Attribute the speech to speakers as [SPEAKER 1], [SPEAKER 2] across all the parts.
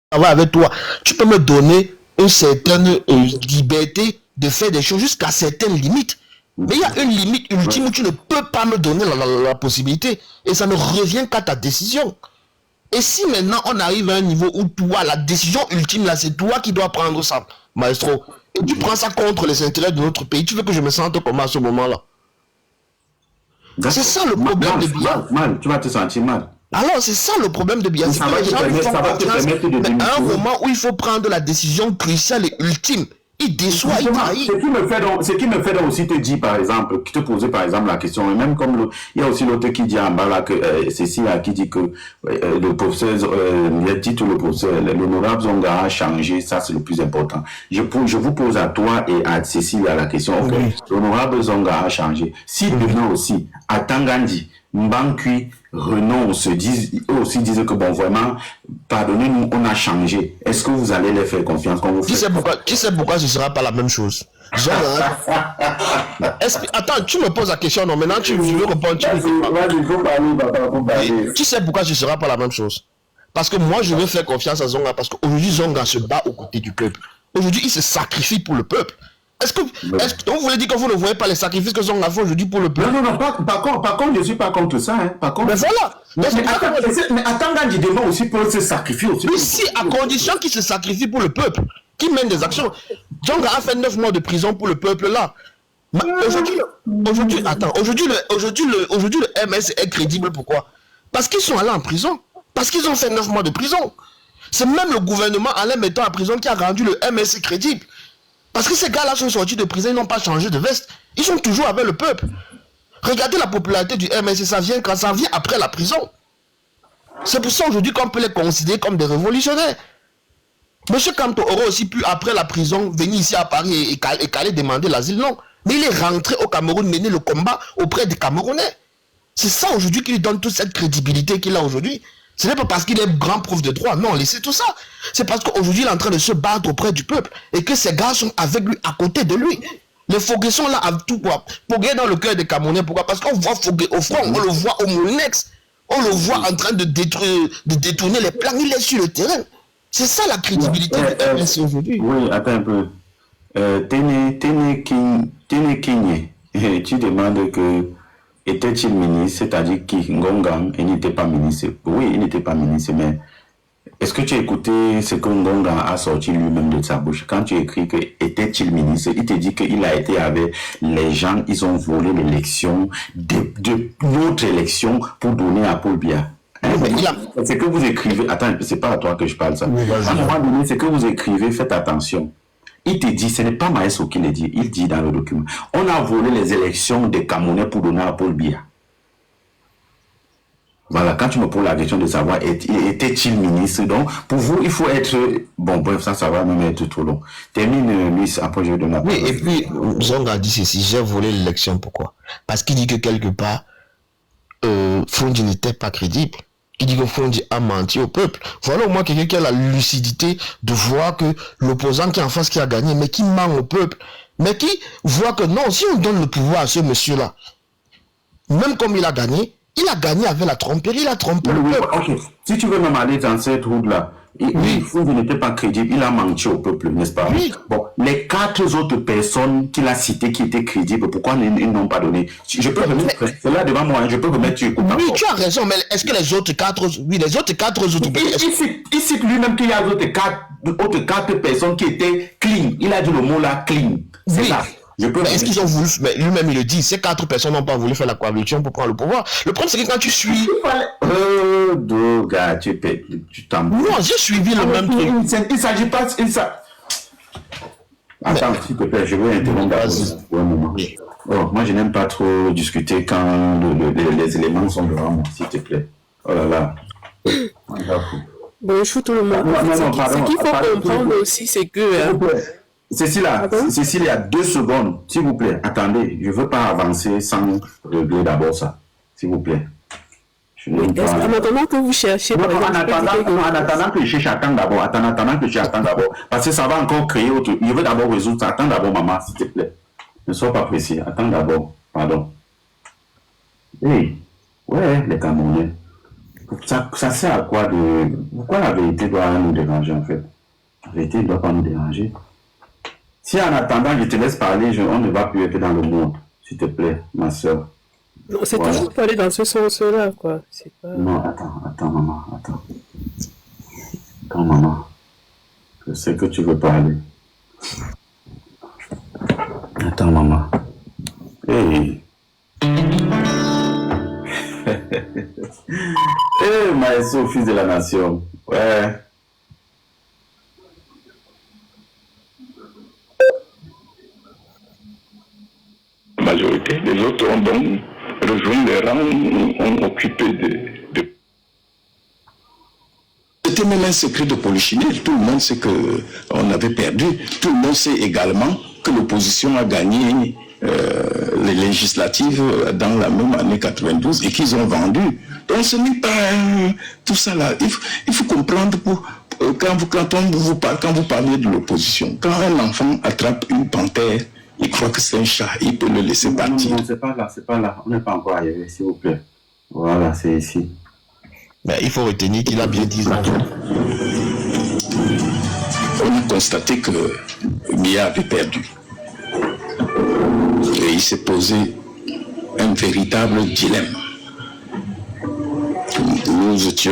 [SPEAKER 1] travaille avec toi, tu peux me donner une certaine liberté de faire des choses jusqu'à certaines limites. Mais il y a une limite ultime où tu ne peux pas me donner la possibilité. Et ça ne revient qu'à ta décision. Et si maintenant on arrive à un niveau où toi, la décision ultime là, c'est toi qui dois prendre ça, maestro, et tu prends ça contre les intérêts de notre pays, tu veux que je me sente comment à ce moment-là? C'est ça le problème de Biya.
[SPEAKER 2] Mal, tu vas te sentir mal.
[SPEAKER 1] Alors, c'est ça le problème de Biya. C'est que les gens font confiance, mais à un moment où il faut prendre la décision cruciale et ultime, il déçoit, il trahit.
[SPEAKER 2] Ce qui me fait donc aussi te dire, par exemple, qui te posait par exemple la question, et même comme il y a aussi l'autre qui dit en bas là, que Cécile qui dit que le professeur, le titre, le professeur, l'honorable Zonga a changé, ça c'est le plus important. Je vous pose à toi et à Cécile la question, ok, l'honorable Zonga a changé. Si demain aussi, à Tangandi, Mbankui, Renault disent que bon, vraiment, pardonnez-nous, on a changé. Est-ce que vous allez les faire confiance quand vous
[SPEAKER 1] faites... Tu sais pourquoi ce ne sera pas la même chose? Attends, tu me poses la question, non, maintenant tu veux répondre. Tu sais pourquoi ce ne sera pas la même chose? Parce que moi, je veux faire confiance à Zonga, parce qu'aujourd'hui, Zonga se bat aux côtés du peuple. Aujourd'hui, il se sacrifie pour le peuple. Est-ce que vous voulez dire que vous ne voyez pas les sacrifices que Zonga fait aujourd'hui pour le peuple?
[SPEAKER 2] Non, par contre, je ne suis pas contre ça. Hein. Par contre,
[SPEAKER 1] mais voilà.
[SPEAKER 2] Mais attends, Gandhi demain aussi pour se sacrifier aussi.
[SPEAKER 1] Mais si, à condition qu'il se sacrifie pour le peuple, qu'il mène des actions. Zonga a fait 9 mois de prison pour le peuple là. Aujourd'hui, le MS est crédible. Pourquoi? Parce qu'ils sont allés en prison. Parce qu'ils ont fait 9 mois de prison. C'est même le gouvernement en les mettant en prison qui a rendu le MS crédible. Parce que ces gars-là sont sortis de prison, ils n'ont pas changé de veste. Ils sont toujours avec le peuple. Regardez la popularité du MS, ça vient quand ça vient après la prison. C'est pour ça aujourd'hui qu'on peut les considérer comme des révolutionnaires. Monsieur Kamto aurait aussi pu, après la prison, venir ici à Paris et caler demander l'asile, non. Mais il est rentré au Cameroun, mener le combat auprès des Camerounais. C'est ça aujourd'hui qui lui donne toute cette crédibilité qu'il a aujourd'hui. Ce n'est pas parce qu'il est grand prof de droit, non, laissez tout ça. C'est parce qu'aujourd'hui, il est en train de se battre auprès du peuple et que ces gars sont avec lui, à côté de lui. Les Fogué sont là à tout quoi. Fogué dans le cœur des Camerounais, pourquoi? Parce qu'on voit Fogué au front, on le voit au Moulinex, on le voit en train de détourner les plans, il est sur le terrain. C'est ça la crédibilité du MS aujourd'hui.
[SPEAKER 2] Oui, attends un peu. Téné Kényé, tu demandes que était-il ministre, c'est-à-dire qui Ngongan, il n'était pas ministre. Oui, il n'était pas ministre, mais est-ce que tu as écouté ce que Ngongan a sorti lui-même de sa bouche? Quand tu écris que était-il ministre, il te dit qu'il a été avec les gens, ils ont volé l'élection de notre élection pour donner à Paul Biya. C'est que vous écrivez, attends, c'est pas à toi que je parle ça. À un moment donné, c'est que vous écrivez, faites attention. Il te dit, ce n'est pas Maïso qui le dit, il dit dans le document. On a volé les élections des Camerounais pour donner à Paul Biya. Voilà, quand tu me poses la question de savoir, était-il ministre? Donc, pour vous, il faut être... Bon, bref, ça va même être trop long. Termine, Luis, après je donne la parole.
[SPEAKER 1] Oui, et puis, Zonga dit ceci, j'ai volé l'élection, pourquoi? Parce qu'il dit que quelque part, Fondi n'était pas crédible. Il dit que Fondi a menti au peuple. Voilà au moins quelqu'un qui a la lucidité de voir que l'opposant qui est en face qui a gagné, mais qui ment au peuple. Mais qui voit que non, si on donne le pouvoir à ce monsieur-là, même comme il a gagné avec la tromperie, il a trompé le peuple.
[SPEAKER 2] Ok, si tu veux même aller dans cette route-là, Fondi n'était pas crédible, il a menti au peuple, n'est-ce pas?
[SPEAKER 1] Oui.
[SPEAKER 2] Bon, les 4 autres personnes qu'il a citées qui étaient crédibles, pourquoi ils n'ont pas donné? Je peux remettre, c'est là devant moi, je peux remettre, tu écoutes.
[SPEAKER 1] Oui, tu as raison, mais est-ce que les autres 4 autres
[SPEAKER 2] il cite lui-même qu'il y a d'autres 4 personnes qui étaient clean. Il a dit le mot là, clean. C'est ça.
[SPEAKER 1] Est-ce qu'ils ont voulu, mais lui-même il le dit, ces 4 personnes n'ont pas voulu faire la coalition pour prendre le pouvoir. Le problème c'est que quand tu suis...
[SPEAKER 2] gars, tu t'en...
[SPEAKER 1] Non, j'ai suivi le même truc.
[SPEAKER 2] Il ne s'agit pas... Attends, s'il te plaît, je vais interrompre pour un moment. Oh, moi je n'aime pas trop discuter quand les éléments sont devant moi, s'il te plaît. Oh là là.
[SPEAKER 3] Bonjour tout le monde. Ce qu'il faut comprendre aussi, c'est que...
[SPEAKER 2] Cécile, il y a 2 secondes, s'il vous plaît. Attendez, je ne veux pas avancer sans régler d'abord ça. S'il vous plaît.
[SPEAKER 3] En attendant que vous cherchez...
[SPEAKER 2] En attendant que je cherche, attends d'abord. Parce que ça va encore créer autre... Je veux d'abord résoudre ça. Attends d'abord, maman, s'il te plaît. Ne sois pas pressé. Attends d'abord. Pardon. Hey. Ouais, les Camerounais. Ça sert à quoi de... Pourquoi la vérité doit nous déranger en fait? La vérité ne doit pas nous déranger. Si en attendant je te laisse parler, on ne va plus être dans le monde, s'il te plaît, ma soeur.
[SPEAKER 3] Non, c'est toujours pour aller dans ce sens-là, quoi. Pas...
[SPEAKER 2] Non, attends, maman, attends. Attends, maman. Je sais que tu veux parler. Attends, maman. Hey. Hey, Maestro, fils de la nation. Ouais.
[SPEAKER 4] Majorité. Les autres ont donc rejoint les rangs, ont occupé de...
[SPEAKER 5] C'était même un secret de polichinelle. Tout le monde sait qu'on avait perdu. Tout le monde sait également que l'opposition a gagné les législatives dans la même année 92 et qu'ils ont vendu. Donc ce n'est pas tout ça là. Il faut comprendre quand vous parlez de l'opposition. Quand un enfant attrape une panthère, il croit que c'est un chat, il peut le laisser partir.
[SPEAKER 2] Non, c'est pas là. On n'est pas encore arrivé, s'il vous plaît. Voilà, c'est ici.
[SPEAKER 1] Mais il faut retenir qu'il a bien 10 ans.
[SPEAKER 5] On a constaté que Mia avait perdu. Et il s'est posé un véritable dilemme. Nous étions...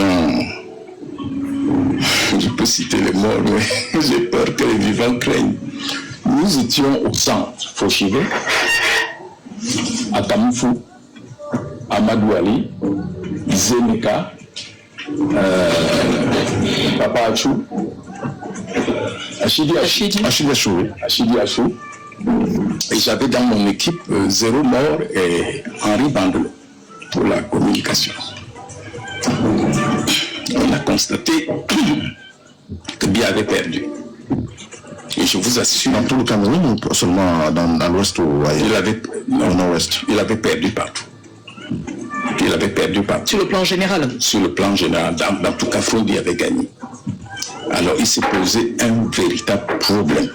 [SPEAKER 5] Je peux citer les morts, mais j'ai peur que les vivants craignent. Nous étions au centre Fauchivé, à Tamoufou, Amadou Ali, Zénika, Papa Achou, Achidi Achou. Et j'avais dans mon équipe 0 mort et Henri Bandelo pour la communication. On a constaté que Bia avait perdu. Et je vous assure,
[SPEAKER 1] dans tout le Cameroun ou seulement dans l'ouest ou ailleurs?
[SPEAKER 5] Au nord-ouest, il avait perdu partout.
[SPEAKER 6] Sur le plan général?
[SPEAKER 5] Sur le plan général, dans tout cas, Frondi avait gagné. Alors il s'est posé un véritable problème.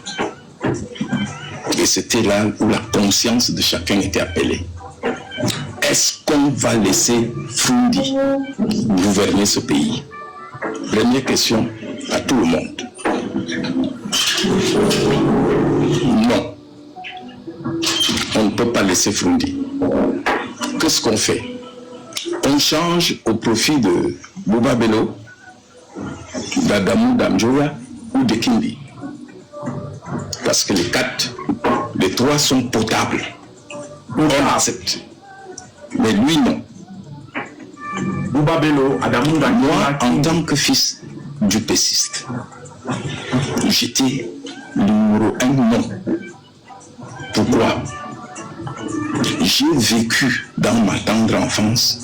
[SPEAKER 5] Et c'était là où la conscience de chacun était appelée. Est-ce qu'on va laisser Frondi gouverner ce pays? Première question à tout le monde. Non. On ne peut pas laisser Frondi. Qu'est-ce qu'on fait? On change au profit de Bouba Bello, d'Adamou Damjoya ou de Kindi. Parce que les 3 sont potables. On accepte. Mais lui, non.
[SPEAKER 2] Bouba Bello, Adamou Damjoya.
[SPEAKER 5] Moi, en tant que fils du pessiste, j'étais le numéro 1 non. Pourquoi? J'ai vécu dans ma tendre enfance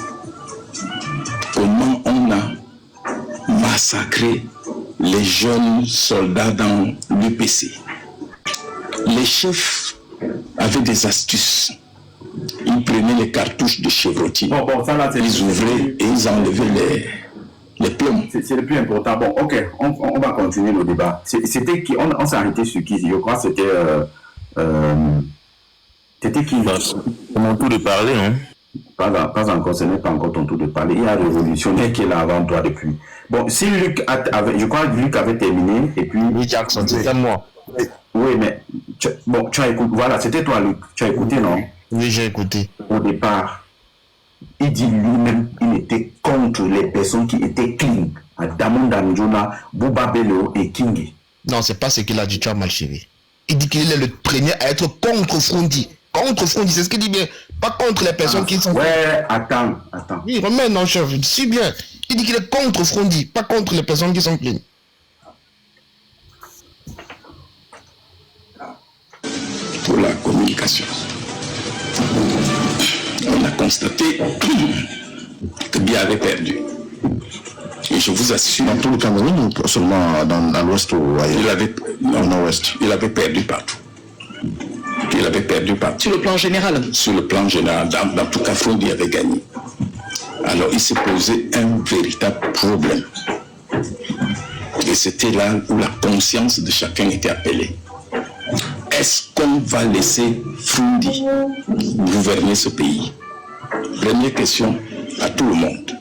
[SPEAKER 5] comment on a massacré les jeunes soldats dans l'UPC. Les chefs avaient des astuces. Ils prenaient les cartouches de Chevrolet, ils ouvraient et ils enlevaient les plombs.
[SPEAKER 2] C'est le plus important. Bon, ok, on va continuer le débat. C'était qui? On s'est arrêté sur qui? Je crois que c'était qui?
[SPEAKER 7] C'est mon tour de parler, non?
[SPEAKER 2] Pas encore, ce n'est pas encore ton tour de parler. Il y a révolutionnaire qui est là avant toi depuis. Bon, si Luc je crois que Luc avait terminé et puis...
[SPEAKER 1] Oui, Jackson, c'était moi.
[SPEAKER 2] Oui, mais tu as écouté. Voilà, c'était toi, Luc. Tu as écouté, non?
[SPEAKER 1] Oui, j'ai écouté.
[SPEAKER 2] Au départ, il dit lui-même, il était contre les personnes qui étaient clean. Damon Damjouna, Bouba Bello et Kingi.
[SPEAKER 1] Non, c'est pas ce qu'il a dit, tu as mal suivi. Il dit qu'il est le premier à être contre Frondi. Contre Frondi, c'est ce qu'il dit bien. Pas contre les personnes qui sont...
[SPEAKER 2] Ouais, attends.
[SPEAKER 1] Oui, remets, non, chef, je suis bien. Il dit qu'il est contre Frondi, pas contre les personnes qui sont clean.
[SPEAKER 5] Pour la communication. On a constaté que Bia avait perdu. Et je vous assure,
[SPEAKER 1] dans tout le Cameroun ou seulement dans l'ouest ou ailleurs?
[SPEAKER 5] au nord-ouest, il avait perdu partout.
[SPEAKER 6] Sur le plan général?
[SPEAKER 5] Sur le plan général, dans tout cas, Frondi avait gagné. Alors il s'est posé un véritable problème. Et c'était là où la conscience de chacun était appelée. Est-ce qu'on va laisser Frondi gouverner ce pays? Première question à tout le monde.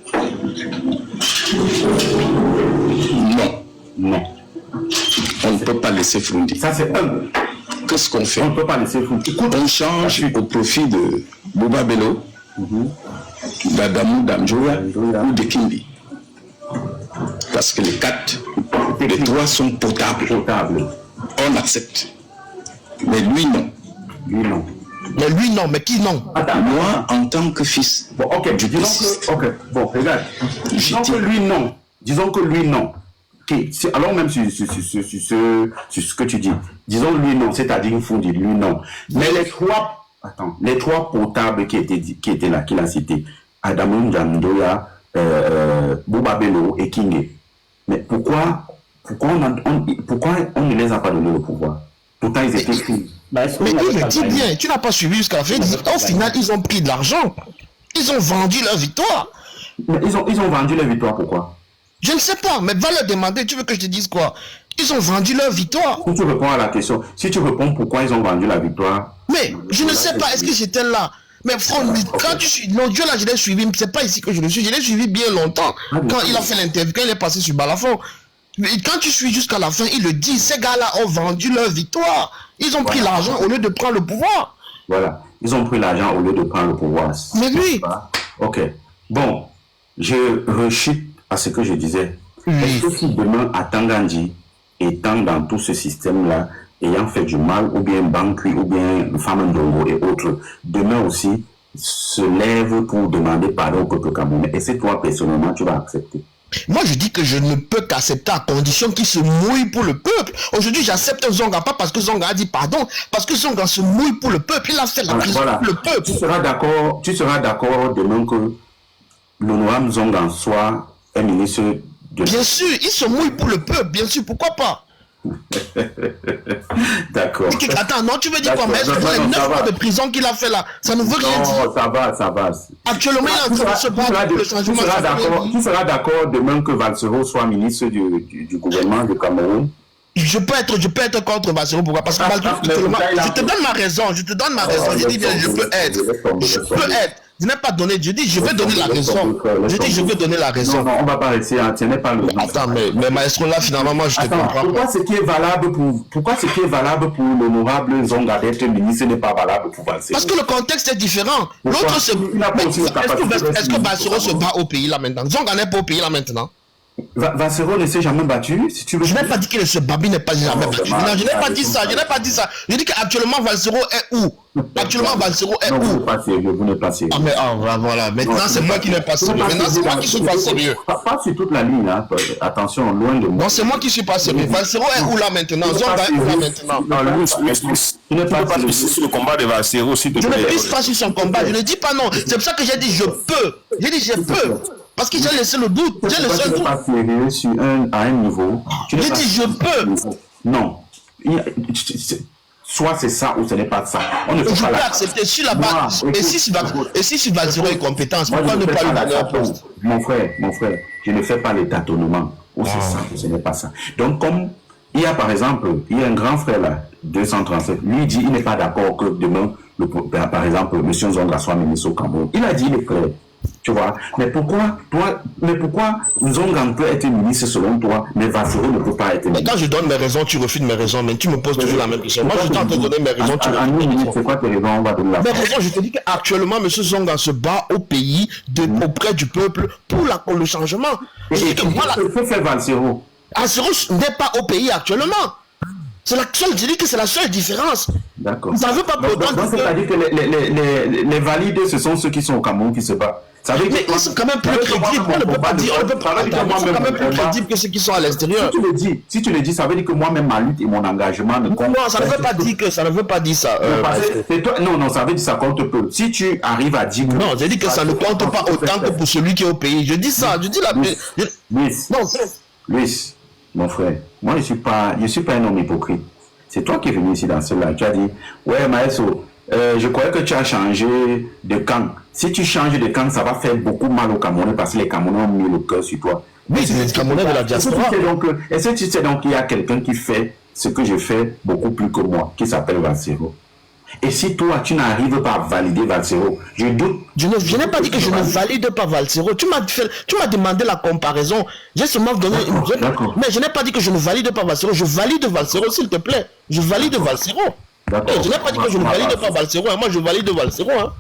[SPEAKER 5] Non.
[SPEAKER 2] Non.
[SPEAKER 5] On ne peut pas laisser Frundi.
[SPEAKER 2] Ça, c'est un.
[SPEAKER 5] Qu'est-ce qu'on fait?
[SPEAKER 2] On ne peut pas laisser Frundi.
[SPEAKER 5] On change au profit de Bouba Bello, d'Adamou Damjoya ou de Kimbi. Parce que les trois sont potables. On accepte. Mais lui, non.
[SPEAKER 2] Lui, non.
[SPEAKER 1] Mais lui, non. Mais qui, non?
[SPEAKER 2] Attends.
[SPEAKER 5] Moi, en tant que fils,
[SPEAKER 2] Bon, ok, disons que, ok, bon, regarde. Disons que lui, non. Disons que lui, non. Okay. Alors même sur ce que tu dis, disons lui, non, c'est-à-dire Frundi, lui, non. Mais les trois potables qui étaient là, qu'il a cités, Adamou Ndiandoya, Bouba Bello et Kingé. Mais pourquoi on ne les a pas donné le pouvoir? Pourtant, ils étaient pris.
[SPEAKER 1] Mais il le dit bien, tu n'as pas suivi jusqu'à la fin. Au final, ils ont pris de l'argent. Ils ont vendu leur victoire.
[SPEAKER 2] Mais ils ont vendu leur victoire, pourquoi?
[SPEAKER 1] Je ne sais pas, mais va leur demander, tu veux que je te dise quoi? Ils ont vendu leur victoire.
[SPEAKER 2] Si tu réponds à la question, si tu réponds pourquoi ils ont vendu la victoire...
[SPEAKER 1] Mais je ne sais pas, est-ce que j'étais là? Mais franchement, quand tu suis... Non, Dieu là, je l'ai suivi, c'est pas ici que je le suis, je l'ai suivi bien longtemps. Quand il a fait l'interview, quand il est passé sur Balafon. Mais quand tu suis jusqu'à la fin, il le dit, ces gars-là ont vendu leur victoire. Ils ont pris l'argent au lieu de prendre le pouvoir.
[SPEAKER 2] Voilà, ils ont pris l'argent au lieu de prendre le pouvoir.
[SPEAKER 1] Mais lui...
[SPEAKER 2] Ok, bon, je rechute à ce que je disais. Est-ce que si demain, à Tangandji, étant dans tout ce système-là, ayant fait du mal, ou bien Bankui, ou bien Famandongo et autres, demain aussi, se lève pour demander pardon au peuple camerounais, est-ce que toi, personnellement, tu vas accepter?
[SPEAKER 1] Moi, je dis que je ne peux qu'accepter à condition qu'il se mouille pour le peuple. Aujourd'hui, j'accepte Zonga, pas parce que Zonga a dit pardon, parce que Zonga se mouille pour le peuple. Il a fait la prison pour le peuple.
[SPEAKER 2] Tu seras d'accord demain que l'honorable Zonga soit un ministre de...
[SPEAKER 1] Bien sûr, il se mouille pour le peuple, bien sûr, pourquoi pas?
[SPEAKER 2] D'accord.
[SPEAKER 1] Attends, non, tu veux dire quoi? Mais est-ce que les 9 mois de prison qu'il a fait là, ça ne veut rien dire?
[SPEAKER 2] Non, ça va.
[SPEAKER 1] Actuellement, il est en train de se battre pour le changement.
[SPEAKER 2] Tu seras d'accord demain que Valsero soit ministre du gouvernement du Cameroun?
[SPEAKER 1] Je peux être contre Valsero, pourquoi? Parce que je te donne ma raison, je dis bien, je peux être. Je n'ai pas donné, je dis, je vais donner la raison. Je dis, je veux donner la raison.
[SPEAKER 2] Non, on va pas rester, ce n'est pas le...
[SPEAKER 1] Attends, mais maestro, là, finalement, moi, je te comprends.
[SPEAKER 2] Pourquoi ce qui est valable pour l'honorable Zonga d'être ministre n'est pas valable pour Valsero?
[SPEAKER 1] Parce que le contexte est différent. L'autre, c'est... Est-ce que Valsero se bat au pays là maintenant? Zonga n'est pas au pays là maintenant.
[SPEAKER 2] Valsero ne s'est jamais battu, si tu veux.
[SPEAKER 1] Je n'ai pas dit que ce Babi n'est pas jamais battu. Non, je n'ai pas dit ça, Je dis qu'actuellement, Valsero est où? Actuellement, Valsero est où?
[SPEAKER 2] Vous n'êtes pas sérieux.
[SPEAKER 1] Ah, mais voilà. Maintenant, c'est moi qui n'ai pas sérieux. Maintenant, c'est moi qui suis pas sérieux.
[SPEAKER 2] Pas sur toute la ligne, hein. Attention, loin de moi.
[SPEAKER 1] Non, c'est moi qui suis pas sérieux. Valsero est où là maintenant? Zonga est où là maintenant?
[SPEAKER 7] Tu n'es pas pissé sur le combat de Valsero, s'il te plaît.
[SPEAKER 1] Je ne pisse pas sur son combat, je ne dis pas non. C'est pour ça que j'ai dit je peux. J'ai dit je peux. Parce que j'ai laissé le doute. J'ai laissé le doute.
[SPEAKER 2] Pas sérieux à un niveau.
[SPEAKER 1] J'ai dit je peux.
[SPEAKER 2] Non. Soit c'est ça ou ce n'est pas ça. On ne peut
[SPEAKER 1] je
[SPEAKER 2] pas
[SPEAKER 1] peux accepter sur la base. Et si Valsero est compétence, pourquoi ne pas lui donner un poste?
[SPEAKER 2] Mon frère, je ne fais pas les tâtonnements. Ou c'est ça ou ce n'est pas ça. Donc comme il y a par exemple, il y a un grand frère là, 237, lui dit il n'est pas d'accord que demain, par exemple, M. Zonga soit ministre au Cameroun. Il a dit il est clair. Tu vois, mais pourquoi Zonga peut être ministre selon toi, mais Valsero ne peut pas être ministre?
[SPEAKER 1] Mais quand je donne mes raisons, tu refuses mes raisons, mais tu me poses toujours la même question. Moi, je suis en train de donner mes raisons, tu refuses mes raisons.
[SPEAKER 2] C'est quoi tes raisons? On va donner la
[SPEAKER 1] mes raisons, je te dis qu'actuellement, M. Zonga se bat au pays, auprès du peuple, pour le changement.
[SPEAKER 2] Et que fait Valsero?
[SPEAKER 1] Valsero n'est pas au pays actuellement. C'est la seule, je dis que c'est la seule différence.
[SPEAKER 2] D'accord.
[SPEAKER 1] Ça ne veut pas pour autant
[SPEAKER 2] dire. C'est-à-dire que les valides, ce sont ceux qui sont au Cameroun qui se battent.
[SPEAKER 1] Mais ils sont quand même plus crédibles. On ne peut pas dire, ils sont quand même plus crédibles que ceux qui sont à l'extérieur.
[SPEAKER 2] Si tu le dis, ça veut dire que moi-même, ma lutte et mon engagement ne comptent.
[SPEAKER 1] Non, ça ne veut pas dire que ça ne veut pas dire ça.
[SPEAKER 2] Non, ça veut dire que ça compte peu. Si tu arrives à dire que...
[SPEAKER 1] Non, j'ai dit que ça ne compte pas autant que pour celui qui est au pays. Je dis ça, je dis la...
[SPEAKER 2] Luis, mon frère, moi je suis pas un homme hypocrite. C'est toi qui es venu ici dans cela. Tu as dit, ouais, Maestro, je croyais que tu as changé de camp. Si tu changes de camp, ça va faire beaucoup mal aux Camerounais parce que les Camerounais ont mis le cœur sur toi.
[SPEAKER 1] Oui, c'est les Camerounais de la diaspora.
[SPEAKER 2] Est-ce que tu sais donc qu'il y a quelqu'un qui fait ce que je fais beaucoup plus que moi, qui s'appelle Valsero? Et si toi, tu n'arrives pas à valider Valsero, je doute.
[SPEAKER 1] Je n'ai pas dit que je ne valide pas Valsero. Tu m'as demandé la comparaison. J'ai seulement donné mais je n'ai pas dit que je ne valide pas Valsero. Je valide Valsero, s'il te plaît. Je valide Valsero. Je n'ai pas dit que je ne valide pas Valsero. Moi, je valide Valsero. Hein.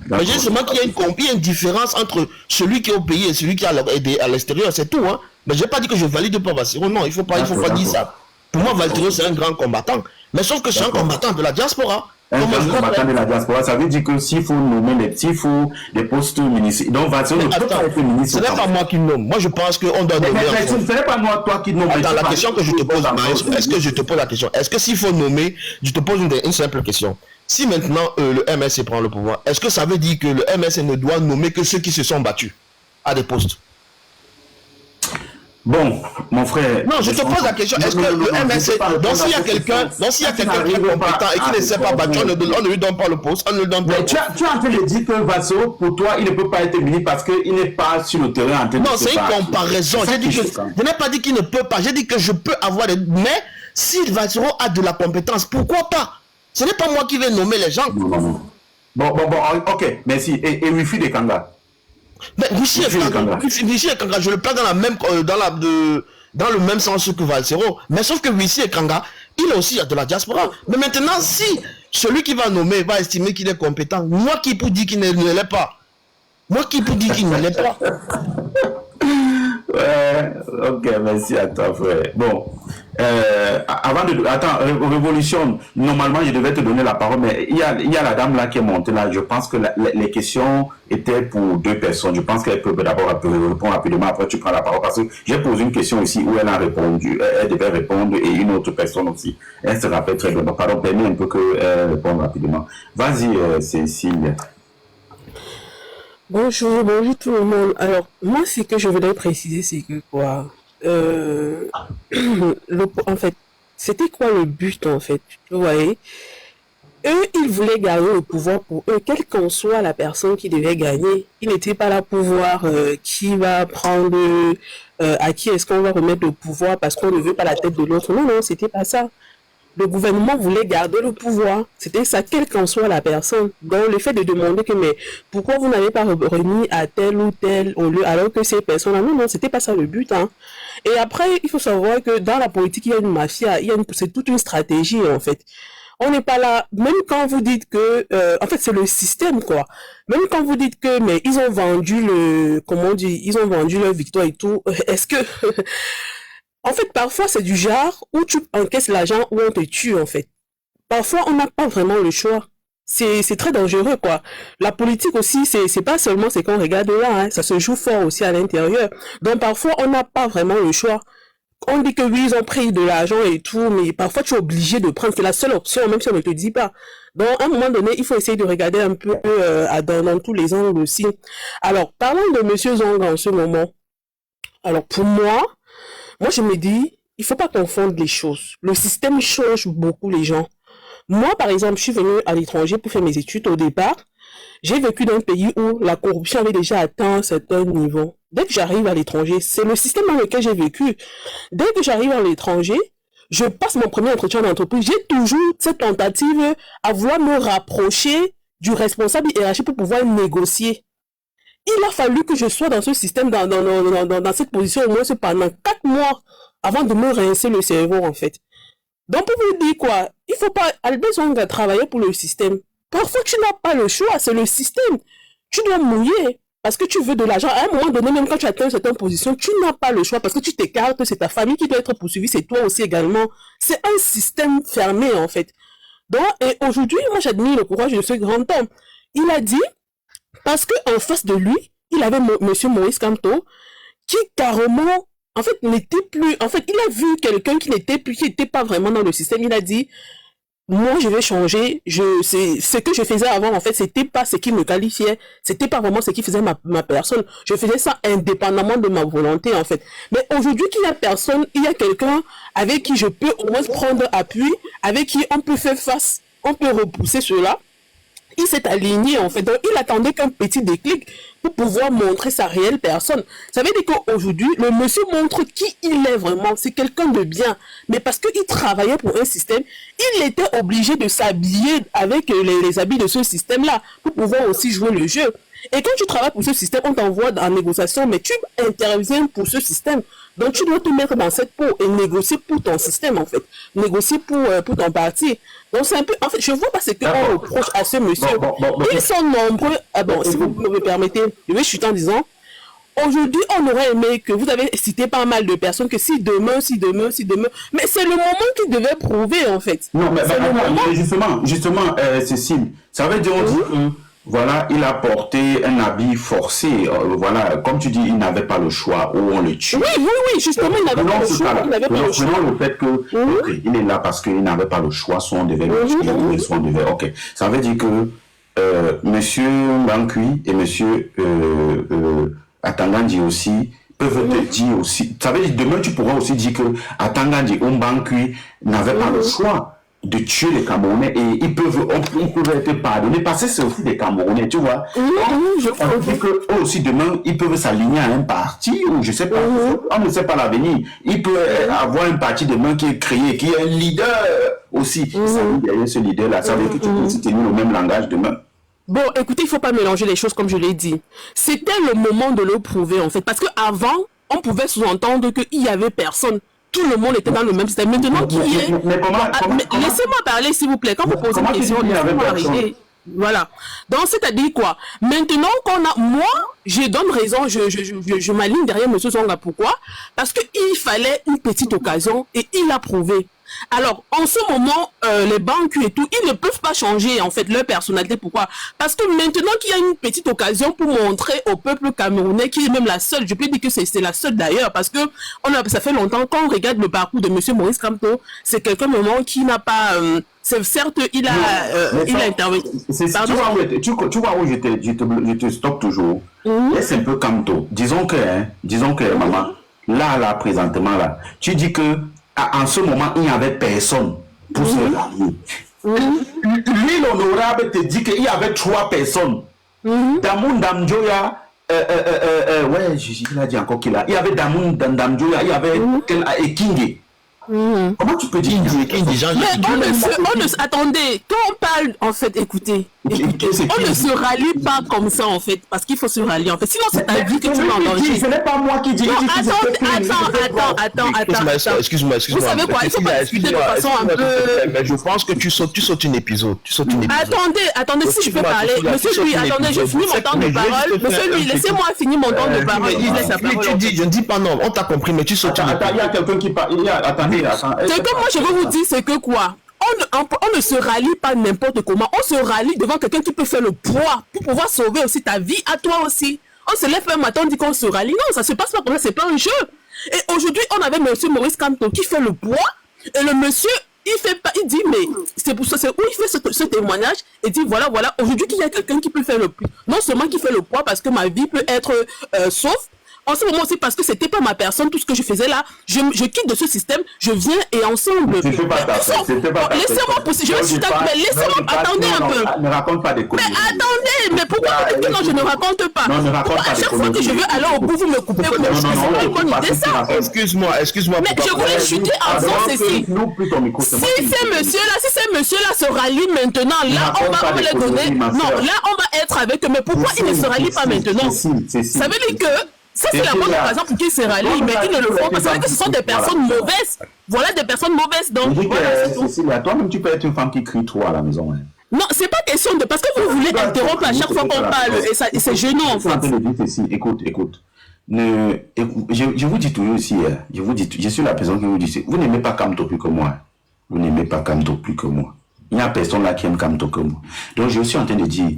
[SPEAKER 1] Mais j'ai seulement qu'il y a une différence entre celui qui est au pays et celui qui est à l'extérieur. C'est tout. Hein. Mais je n'ai pas dit que je valide pas Valsero. Non, il faut pas dire ça. Pour moi, Valsero, c'est un grand combattant. Mais sauf que c'est un combattant de la diaspora.
[SPEAKER 2] Un combattant de la diaspora, ça veut dire que s'il faut nommer des postes municipaux. Donc, Valsero ne peut pas être ministre.
[SPEAKER 1] Ce n'est pas moi qui nomme. Moi, je pense qu'on doit nommer.
[SPEAKER 2] Ce n'est pas moi, toi qui nomme.
[SPEAKER 1] Attends, la question que je te pose, est-ce que je te pose la question? Est-ce que s'il faut nommer, je te pose une simple question. Si maintenant le MSC prend le pouvoir, est-ce que ça veut dire que le MSC ne doit nommer que ceux qui se sont battus à des postes?
[SPEAKER 2] Bon, mon frère.
[SPEAKER 1] Non, je te pose la question. Est-ce que le MSC, donc s'il y a quelqu'un qui est compétent et qui ne s'est pas battu, on ne lui donne pas le poste, on ne lui donne pas.
[SPEAKER 2] Mais tu es en train de dire que Valsero, pour toi, il ne peut pas être ministre parce qu'il n'est pas sur le terrain en train de.
[SPEAKER 1] Non, c'est une comparaison. Je n'ai pas dit qu'il ne peut pas. J'ai dit que je peux avoir des. Mais si Valsero a de la compétence, pourquoi pas? Ce n'est pas moi qui vais nommer les gens.
[SPEAKER 2] Non. Bon, ok, merci. Et Wifi de Kanga?
[SPEAKER 1] Mais Wifi et Kanga, je le place dans le même sens que Valsero. Mais sauf que Wifi et Kanga, il est aussi de la diaspora. Mais maintenant, si celui qui va nommer va estimer qu'il est compétent, moi qui peux dire qu'il ne l'est pas. Moi qui peux dire qu'il ne l'est pas.
[SPEAKER 2] Ouais, ok, merci à toi, frère. Bon, attends, Révolution, normalement, je devais te donner la parole, mais il y a la dame là qui est montée là. Je pense que les questions étaient pour deux personnes. Je pense qu'elle peut d'abord répondre rapidement, après tu prends la parole, parce que j'ai posé une question ici où elle a répondu, elle devait répondre, et une autre personne aussi. Elle se rappelle très bien. Pardon, permets un peu qu'elle réponde rapidement. Vas-y, Cécile.
[SPEAKER 3] Bonjour tout le monde. Alors, moi, ce que je voudrais préciser, c'est que quoi, en fait, c'était quoi le but, en fait, vous voyez? Eux, ils voulaient garder le pouvoir pour eux, quelle qu'en soit la personne qui devait gagner. Ils n'étaient pas là pour voir qui va prendre, à qui est-ce qu'on va remettre le pouvoir parce qu'on ne veut pas la tête de l'autre. Non, c'était pas ça. Le gouvernement voulait garder le pouvoir. C'était ça, quelle qu'en soit la personne. Donc, le fait de demander que, mais pourquoi vous n'avez pas remis à tel ou tel au lieu, alors que ces personnes-là, non, c'était pas ça le but. Hein. Et après, il faut savoir que dans la politique, il y a une mafia, c'est toute une stratégie, en fait. On n'est pas là, même quand vous dites que, en fait, c'est le système, quoi. Même quand vous dites que, mais ils ont vendu ils ont vendu leur victoire et tout, est-ce que, en fait, parfois, c'est du genre où tu encaisses l'argent ou on te tue, en fait. Parfois, on n'a pas vraiment le choix. C'est très dangereux, quoi. La politique aussi, c'est pas seulement ce qu'on regarde là, hein. Ça se joue fort aussi à l'intérieur. Donc, parfois, on n'a pas vraiment le choix. On dit que oui, ils ont pris de l'argent et tout, mais parfois, tu es obligé de prendre. C'est la seule option, même si on ne te dit pas. Donc, à un moment donné, il faut essayer de regarder un peu dans tous les angles aussi. Alors, parlons de M. Zong en ce moment. Alors, pour moi, je me dis, il faut pas confondre les choses. Le système change beaucoup les gens. Moi, par exemple, je suis venue à l'étranger pour faire mes études au départ. J'ai vécu dans un pays où la corruption avait déjà atteint un certain niveau. Dès que j'arrive à l'étranger, c'est le système dans lequel j'ai vécu. Dès que j'arrive à l'étranger, je passe mon premier entretien d'entreprise. J'ai toujours cette tentative à vouloir me rapprocher du responsable hiérarchique pour pouvoir négocier. Il a fallu que je sois dans ce système, dans cette position au moins pendant 4 mois avant de me rincer le cerveau, en fait. Donc, pour vous dire quoi, il faut pas, Albert Zong a travaillé pour le système. Parfois, tu n'as pas le choix, c'est le système. Tu dois mouiller parce que tu veux de l'argent. À un moment donné, même quand tu atteins une certaine position, tu n'as pas le choix parce que tu t'écartes, c'est ta famille qui doit être poursuivie, c'est toi aussi également. C'est un système fermé, en fait. Donc, et aujourd'hui, moi, j'admire le courage de ce grand homme. Il a dit, parce qu'en face de lui, il avait M. Moïse Kamto, qui carrément, en fait, n'était plus... En fait, il a vu quelqu'un qui n'était pas vraiment dans le système. Il a dit, moi, je vais changer. Ce que je faisais avant, en fait, c'était pas ce qui me qualifiait. C'était pas vraiment ce qui faisait ma personne. Je faisais ça indépendamment de ma volonté, en fait. Mais aujourd'hui, qu'il y a personne, il y a quelqu'un avec qui je peux au moins prendre appui, avec qui on peut faire face, on peut repousser cela. Il s'est aligné en fait, donc il attendait qu'un petit déclic pour pouvoir montrer sa réelle personne. Ça veut dire qu'aujourd'hui, le monsieur montre qui il est vraiment, c'est quelqu'un de bien. Mais parce qu'il travaillait pour un système, il était obligé de s'habiller avec les habits de ce système-là pour pouvoir aussi jouer le jeu. Et quand tu travailles pour ce système, on t'envoie en négociation, mais tu interviens pour ce système. Donc tu dois te mettre dans cette peau et négocier pour ton système en fait. Négocier pour ton parti. Donc c'est un peu... En fait, je vois pas ce qu'on reproche à ce monsieur. Ils sont nombreux... Ah bon, si vous me permettez, je vais chuter en disant... Aujourd'hui, on aurait aimé que vous avez cité pas mal de personnes que si demain... Mais c'est le moment qu'ils devaient prouver en fait.
[SPEAKER 2] Non, mais justement, Cécile, ça veut dire voilà, il a porté un habit forcé. Voilà, comme tu dis, il n'avait pas le choix ou on le tue.
[SPEAKER 3] Oui, justement, il n'avait pas le choix.
[SPEAKER 2] Prenons le fait que il est là parce qu'il n'avait pas le choix, soit on devait le tuer, soit on devait... Ok, ça veut dire que monsieur Mbankui et monsieur Atangandi aussi peuvent te dire aussi... Ça veut dire demain, tu pourras aussi dire que Atangandi ou Mbankui n'avaient pas le choix de tuer les Camerounais et on peut être pardonné parce que c'est aussi des Camerounais, tu vois. On dit qu'eux aussi demain, ils peuvent s'aligner à un parti ou je sais pas, on ne sait pas l'avenir. Il peut avoir un parti demain qui est créé, qui est un leader aussi. Derrière ce leader-là, ça veut dire que tu peux aussi tenir le même langage demain.
[SPEAKER 3] Bon, écoutez, il ne faut pas mélanger les choses comme je l'ai dit. C'était le moment de le prouver en fait, parce qu'avant, on pouvait sous-entendre qu'il n'y avait personne. Tout le monde était dans le même système. Maintenant, qui est... Laissez-moi parler, s'il vous plaît. Quand vous posez une question, laissez-moi arriver. Voilà. Donc, c'est-à-dire quoi? Maintenant qu'on a... Moi, je donne raison, je m'aligne derrière M. Zonga. Pourquoi? Parce qu'il fallait une petite occasion et il a prouvé. Alors, en ce moment, les banques et tout, ils ne peuvent pas changer, en fait, leur personnalité. Pourquoi? Parce que maintenant qu'il y a une petite occasion pour montrer au peuple camerounais, qui est même la seule, je peux dire que c'est la seule d'ailleurs, parce que ça fait longtemps, quand on regarde le parcours de M. Maurice Kamto, c'est quelqu'un vraiment qui n'a pas... certes, il a intervenu.
[SPEAKER 2] Tu vois où je te stoppe toujours. Laisse un peu Kamto. Disons que maman, là, présentement, là, tu dis que en ce moment, il n'y avait personne pour se rallier. Lui, l'honorable, te dit qu'il y avait 3 personnes. Damoun Damjoya, ouais, il a dit encore qu'il a. Il y avait Damoun Damjoya, il y avait Ekingé. Comment tu peux dire
[SPEAKER 3] attendez, quand on parle, en fait, écoutez, on ne se rallie pas comme ça, en fait, parce qu'il faut se rallier, en fait, sinon c'est ta vie que tu mets en danger.
[SPEAKER 2] Ce n'est pas moi qui dis.
[SPEAKER 3] Attends.
[SPEAKER 1] Excuse-moi.
[SPEAKER 3] Vous savez quoi, il faut pas discuter de façon un peu...
[SPEAKER 1] Mais je pense que tu sautes un épisode.
[SPEAKER 3] Attendez, si je peux parler. Monsieur Louis, attendez, je finis mon temps de parole. Monsieur Louis, laissez-moi finir mon temps de parole.
[SPEAKER 1] Je ne dis pas non, on t'a compris, mais tu sautes un épisode.
[SPEAKER 2] Il y a quelqu'un qui parle.
[SPEAKER 3] Ce que moi je veux vous dire, c'est que quoi? On ne se rallie pas n'importe comment. On se rallie devant quelqu'un qui peut faire le poids pour pouvoir sauver aussi ta vie, à toi aussi. On se lève un matin, on dit qu'on se rallie. Non, ça se passe pas comme ça, c'est pas un jeu. Et aujourd'hui, on avait monsieur Maurice Kamto qui fait le poids. Et le monsieur, il dit, mais c'est pour ça, c'est où il fait ce témoignage. Et dit, voilà, aujourd'hui, il y a quelqu'un qui peut faire le poids. Non seulement qui fait le poids parce que ma vie peut être sauf. En ce moment aussi, parce que c'était pas ma personne, tout ce que je faisais là, je quitte de ce système, je viens et ensemble. Laissez-moi pousser, laissez-moi, attendez un peu.
[SPEAKER 2] Ne raconte pas des conneries.
[SPEAKER 3] Mais attendez, mais pourquoi vous dites que non, je ne raconte pas?
[SPEAKER 2] Non, ne raconte pas
[SPEAKER 3] à chaque fois que je veux aller au bout, vous me coupez, vous me coupez. C'est pas une bonne idée, ça.
[SPEAKER 1] Excuse-moi.
[SPEAKER 3] Mais je voulais chuter en faisant ceci. Si ces messieurs-là se rallient maintenant, là, on va les donner. Non, là, on va être avec eux. Mais pourquoi ils ne se rallient pas maintenant? Ça veut dire que ça, c'est la bonne occasion pour qu'ils se rallient, mais ils ne le font pas. C'est vrai que ce sont des personnes mauvaises. Voilà des personnes mauvaises. Donc,
[SPEAKER 2] voilà, toi-même, tu peux être une femme qui crie trop à la maison.
[SPEAKER 3] Non, c'est pas question de... Parce que vous voulez interrompre à chaque fois qu'on parle, et c'est gênant, en fait.
[SPEAKER 2] Écoute. Je vous dis toujours ici, je suis la personne qui vous dit, vous n'aimez pas Kamto plus que moi. Vous n'aimez pas Kamto plus que moi. Il n'y a personne là qui aime Kamto que moi. Donc, je suis en train de dire,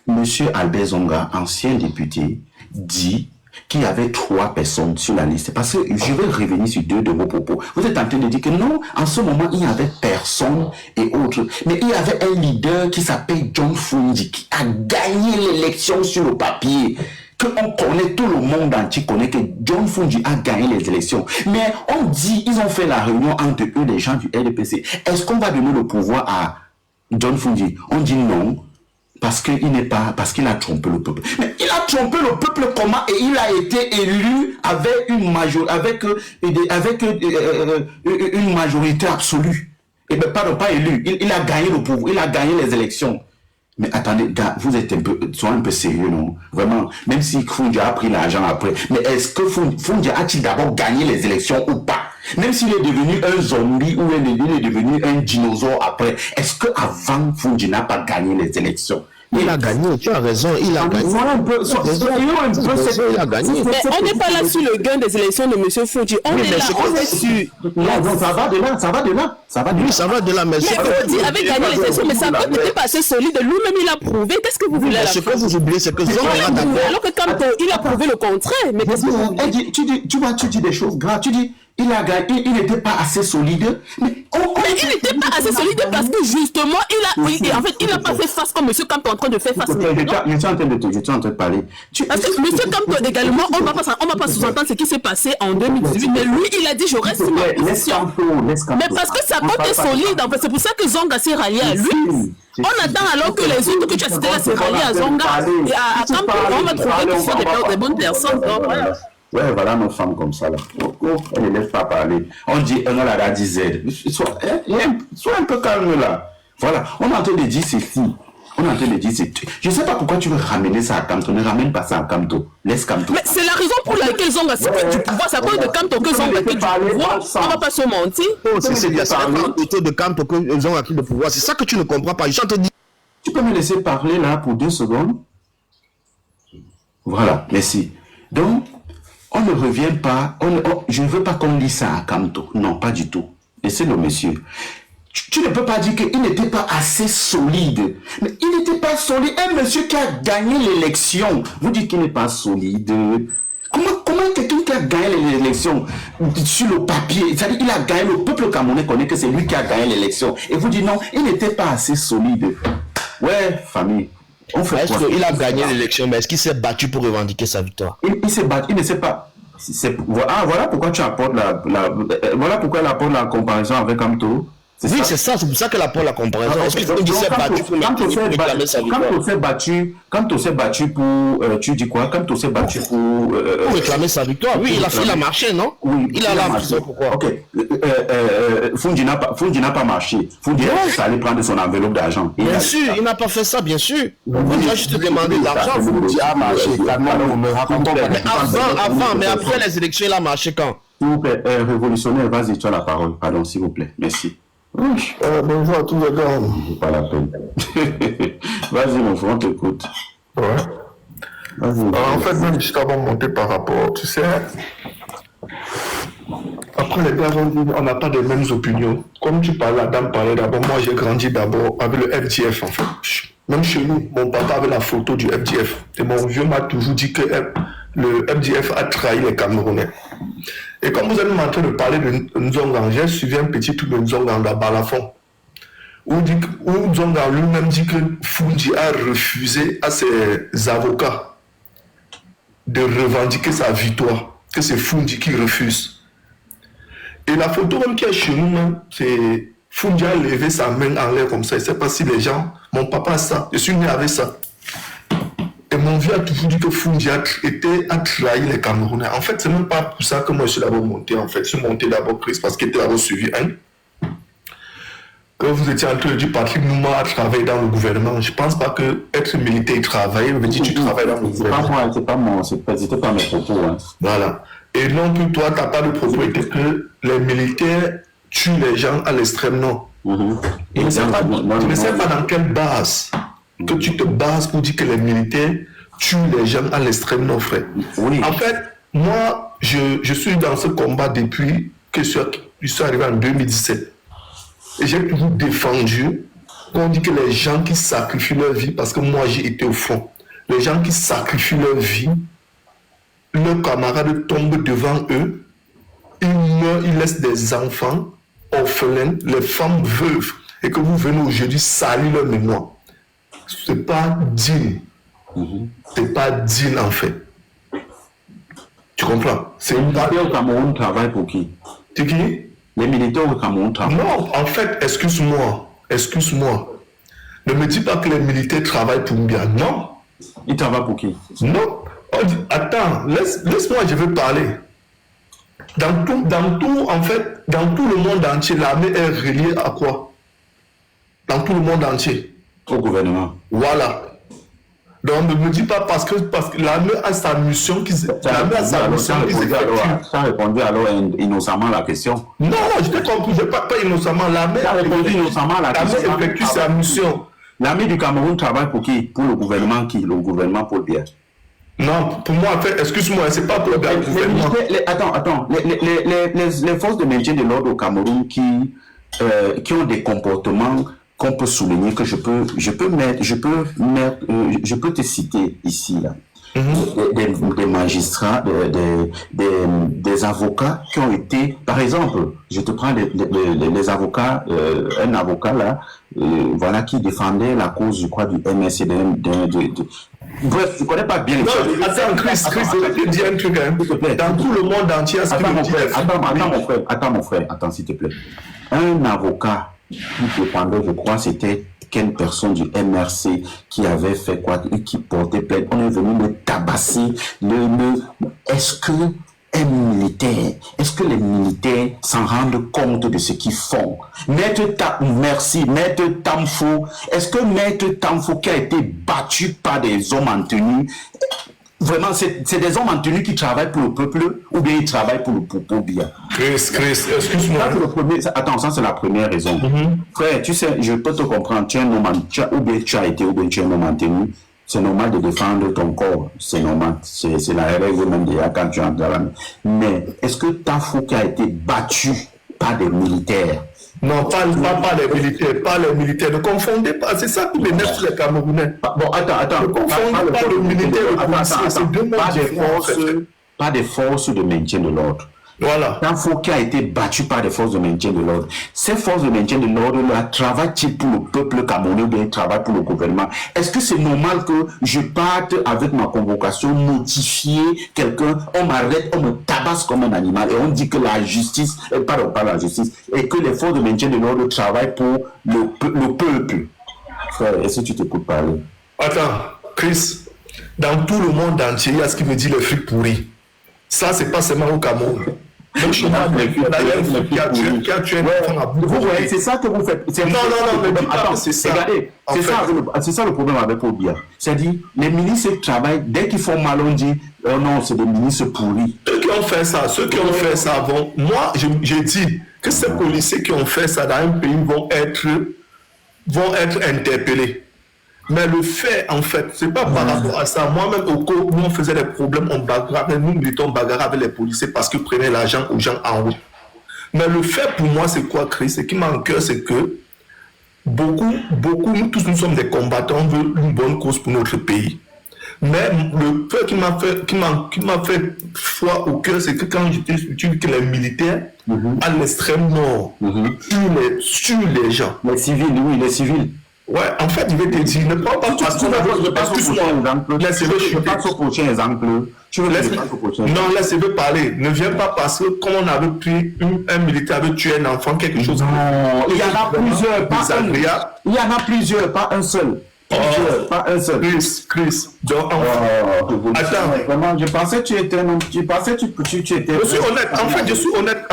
[SPEAKER 2] monsieur Albert Zonga, ancien député, dit qu'il y avait 3 personnes sur la liste. Parce que je vais revenir sur 2 de vos propos. Vous êtes en train de dire que non, en ce moment, il n'y avait personne et autres. Mais il y avait un leader qui s'appelle John Fundi qui a gagné l'élection sur le papier. On connaît, tout le monde entier connaît que John Fundi a gagné les élections. Mais on dit, ils ont fait la réunion entre eux, les gens du RDPC. Est-ce qu'on va donner le pouvoir à John Fundi? On dit non. parce qu'il a trompé le peuple. Mais il a trompé le peuple comment? Et il a été élu avec une majorité absolue. Et bien, pardon, pas élu. Il a gagné le pouvoir, il a gagné les élections. Mais attendez, gars, vous êtes soyez un peu sérieux, non? Vraiment, même si Fungi a pris l'argent après, mais est-ce que Fungi a-t-il d'abord gagné les élections ou pas? Même s'il est devenu un zombie ou il est devenu un dinosaure après, est-ce qu'avant Fungi n'a pas gagné les élections?
[SPEAKER 1] Il a gagné, tu as raison, il a gagné.
[SPEAKER 2] Il a gagné.
[SPEAKER 3] Mais on n'est pas là sur le gain des élections de M. Fouji. On est là, on est sur...
[SPEAKER 2] Ça va de là, ça va de là.
[SPEAKER 1] Oui, ça va de là, mais...
[SPEAKER 3] Mais Fouji avait gagné les élections, mais sa vote n'était pas assez solide. Lui-même, il a prouvé. Qu'est-ce que vous voulez là?
[SPEAKER 1] Ce que vous oubliez, c'est que
[SPEAKER 3] alors que Kamto, il a prouvé le contraire. Mais qu'est-ce que vous voulez?
[SPEAKER 2] Tu dis des choses graves. Tu dis, il a gagné, il n'était pas assez solide. Mais
[SPEAKER 3] il n'était pas assez solide parce que justement, il n'a pas fait face comme M. Kamto est en train de faire face.
[SPEAKER 2] Je suis en train de parler.
[SPEAKER 3] Parce que M. Kamto également, on ne va pas sous-entendre ce qui s'est passé en 2018, mais lui, il a dit, je reste sur ma position. Mais parce que sa vote est solide, en fait, c'est pour ça que Zonga s'est rallié à lui. On attend alors que les autres que tu as cités là s'est rallié à Zonga et à Kamto, on va trouver qu'ils sont des bonnes personnes.
[SPEAKER 2] Ouais, voilà nos femmes comme ça là. Elle ne laisse pas parler. On dit, on a la Z. Sois un peu calme là. Voilà, on est en train de dire ceci. Je ne sais pas pourquoi tu veux ramener ça à Kamto. Ne ramène pas ça à Kamto. Laisse Kamto.
[SPEAKER 3] Mais c'est la raison pour laquelle Zonga s'est pris du pouvoir. C'est à cause de Kamto que Zonga a pris du pouvoir. On ne va pas se mentir.
[SPEAKER 1] C'est autour de Kamto que Zonga a pris le pouvoir. C'est ça que tu ne comprends pas. Je te dis.
[SPEAKER 2] Tu peux me laisser parler là pour 2 secondes? Voilà, merci. Donc, on ne revient pas, je ne veux pas qu'on dise ça à Kamto. Non, pas du tout. Laissez-le, monsieur. Tu ne peux pas dire qu'il n'était pas assez solide. Mais il n'était pas solide. Un monsieur qui a gagné l'élection, vous dites qu'il n'est pas solide. Comment quelqu'un qui a gagné l'élection sur le papier, c'est-à-dire il a gagné, le peuple camerounais connaît que c'est lui qui a gagné l'élection. Et vous dites non, il n'était pas assez solide. Ouais, famille.
[SPEAKER 1] Est-ce qu'il a gagné l'élection, mais est-ce qu'il s'est battu pour revendiquer sa victoire?
[SPEAKER 2] Il s'est battu, il ne sait pas. Voilà pourquoi tu apportes voilà pourquoi elle apporte la comparaison avec Kamto.
[SPEAKER 1] Oui, c'est ça, c'est pour ça qu'elle apporte la comparaison. Est-ce qu'il s'est battu pour réclamer sa victoire?
[SPEAKER 2] Kamto s'est battu pour, tu dis quoi? Kamto s'est battu pour
[SPEAKER 1] réclamer sa victoire. Oui, il a marché, non?
[SPEAKER 2] Oui,
[SPEAKER 1] il a marché. Pourquoi?
[SPEAKER 2] Ok. Fungi n'a pas marché. Fungi est allé prendre son enveloppe d'argent.
[SPEAKER 1] Bien sûr, il n'a pas fait ça, bien sûr. Fungi a juste demandé de l'argent. Fungi a marché. Mais après les élections, il a marché quand?
[SPEAKER 2] S'il vous plaît, révolutionnaire, vas-y, tu as la parole. Pardon, s'il vous plaît. Merci.
[SPEAKER 8] Bonjour à tous les gars.
[SPEAKER 2] Pas la peine. Vas-y, mon frère, on t'écoute.
[SPEAKER 8] Ouais. En fait, même juste avant de monter par rapport, tu sais, après les gars ont dit on n'a pas les mêmes opinions. Comme tu parlais, la dame parlait d'abord, moi j'ai grandi d'abord avec le FDF en fait. Même chez nous, mon papa avait la photo du FDF. Et mon vieux m'a toujours dit que le FDF a trahi les Camerounais. Et comme vous êtes en train de parler de Nzonga, j'ai suivi un petit truc de Nzonga à Balafon, où Nzonga lui-même dit que Fungi a refusé à ses avocats de revendiquer sa victoire, que c'est Fungi qui refuse. Et la photo même qui est chez nous, c'est Fungi a levé sa main en l'air comme ça. Je ne sais pas si les gens, mon papa a ça, je suis né avec ça. Et mon vieux a toujours dit que Fungi a trahi les Camerounais. En fait, ce n'est même pas pour ça que moi je suis d'abord monté. En fait, je suis monté d'abord Chris parce qu'il était d'abord suivi que vous étiez en train de dire Patrick Nouma a travaillé dans le gouvernement. Je ne pense pas que être militaire et travailler veut dire que tu travailles dans le gouvernement.
[SPEAKER 2] C'était pas mes propos. Hein.
[SPEAKER 8] Voilà. Et non plus toi, tu n'as pas de propos que les militaires tuent les gens à l'extrême nord. Tu ne sais pas dans quelle base que tu te bases pour dire que les militaires tuent les gens à l'extrême nord, frère. Oui. En fait, moi, je suis dans ce combat depuis que je suis arrivé en 2017. Et j'ai toujours défendu qu'on dit que les gens qui sacrifient leur vie, parce que moi j'ai été au front, les gens qui sacrifient leur vie, leurs camarades tombent devant eux, ils meurent, ils laissent des enfants orphelins, les femmes veuves, et que vous venez aujourd'hui salir leur mémoire. C'est pas digne. C'est pas digne en fait. Tu comprends?
[SPEAKER 2] Les militaires au Cameroun travaillent pour qui?
[SPEAKER 8] C'est qui?
[SPEAKER 2] Les militaires au Cameroun travaillent.
[SPEAKER 8] Non, en fait, excuse-moi. Ne me dis pas que les militaires travaillent pour Mbia. Non.
[SPEAKER 2] Il travaille pour qui?
[SPEAKER 8] Non. Attends, laisse-moi, je veux parler. Dans tout le monde entier, l'armée est reliée à quoi? Dans tout le monde entier.
[SPEAKER 2] Au gouvernement.
[SPEAKER 8] Voilà. Donc ne me dis pas parce que l'armée a sa mission
[SPEAKER 2] Ça a répondu alors innocemment à la question.
[SPEAKER 8] Non, je t'ai compris, je ne parle pas innocemment. L'armée
[SPEAKER 2] a répondu innocemment à la question.
[SPEAKER 8] L'armée effectue sa mission.
[SPEAKER 2] L'armée du Cameroun travaille pour qui? Pour le gouvernement qui? Le gouvernement Paul Biya.
[SPEAKER 8] Non, pour moi, en fait, excuse-moi, c'est pas pour le gouvernement.
[SPEAKER 2] Attends, les forces de maintien de l'ordre au Cameroun qui ont des comportements qu'on peut souligner, que je peux te citer ici, là. Des magistrats, des avocats qui ont été, par exemple, je te prends les avocats, un avocat là, voilà, qui défendait la cause, je crois, du MS. Bref, je ne connais pas bien les choses.
[SPEAKER 8] Attends, Chris, je vais te dire un truc, hein. Dans tout le monde entier,
[SPEAKER 2] Attends, mon frère, s'il te plaît. Un avocat qui dépendait, je crois, c'était quelle personne du MRC qui avait fait quoi, qui portait plainte. On est venu le tabasser. Est-ce que les militaires s'en rendent compte de ce qu'ils font? Maître Tamfo, est-ce que Maître Tamfo qui a été battu par des hommes en tenue, vraiment, c'est des hommes en tenue qui travaillent pour le peuple ou bien ils travaillent pour Biya?
[SPEAKER 8] Chris, excuse-moi.
[SPEAKER 2] Attends, ça c'est la première raison. Frère, tu sais, je peux te comprendre, tu es un homme ou bien tu as été ou bien tu es un homme en tenue. C'est normal de défendre ton corps, c'est normal. C'est la règle même déjà quand tu entres dans la main. Mais est-ce que Tamfo qui a été battu par des militaires?
[SPEAKER 8] Non, pas les militaires, ne confondez pas, c'est ça qui m'énerve sur les Camerounais.
[SPEAKER 2] Bon, attends.
[SPEAKER 8] Ne confondez pas le militaire et le policier, c'est deux mondes différents.
[SPEAKER 2] Pas des forces de maintien de l'ordre.
[SPEAKER 8] Voilà.
[SPEAKER 2] Tamfo qui a été battu par des forces de maintien de l'ordre. Ces forces de maintien de l'ordre là travaillent-ils pour le peuple camerounais ou bien ils travaillent pour le gouvernement? Est-ce que c'est normal que je parte avec ma convocation, notifier quelqu'un, on m'arrête, on me tabasse comme un animal et on dit que la justice, pardon, pas la justice, et que les forces de maintien de l'ordre travaillent pour le peuple? Frère, est-ce que tu t'écoutes parler?
[SPEAKER 8] Attends, Chris, dans tout le monde entier, il y a ce qui me dit le fric pourri. Ça, c'est pas seulement au Cameroun. Donc, chez moi, qui a tué un enfant à bout.
[SPEAKER 2] Vous voyez, c'est ça que vous faites.
[SPEAKER 8] Non, mais attends, c'est ça.
[SPEAKER 2] Regardez, c'est ça le problème avec Paul Biya. C'est-à-dire, les ministres travaillent, dès qu'ils font mal, on dit, oh non, c'est des ministres pourris.
[SPEAKER 8] Ceux qui ont fait ça, moi, j'ai dit que ces policiers qui ont fait ça dans un pays vont être interpellés. Mais le fait, en fait, c'est pas par rapport à ça. Moi-même, au cours où on faisait des problèmes, on bagarrait, nous militons bagarrer avec les policiers parce qu'ils prenaient l'argent aux gens en route. Mais le fait pour moi, c'est quoi, Chris? Ce qui manque, c'est que beaucoup, nous tous, nous sommes des combattants, on veut une bonne cause pour notre pays. Mais le fait qui m'a fait froid au cœur, c'est que quand j'ai vu que les militaires, à l'extrême nord, tuent les gens.
[SPEAKER 2] Les civils.
[SPEAKER 8] Ouais, en fait, je vais te dire, ne prends pas parce que
[SPEAKER 2] je passe au prochain exemple.
[SPEAKER 8] Non, laisse-le parler. Ne viens pas parce que comme on avait pris un militaire avait tué un enfant, quelque chose.
[SPEAKER 2] Non, il y en a plusieurs, pas un seul. Pas un seul.
[SPEAKER 8] Chris. Donc, attends.
[SPEAKER 2] Vraiment, je pensais que tu étais un homme. Tu étais.
[SPEAKER 8] Je suis honnête. En fait, je suis honnête.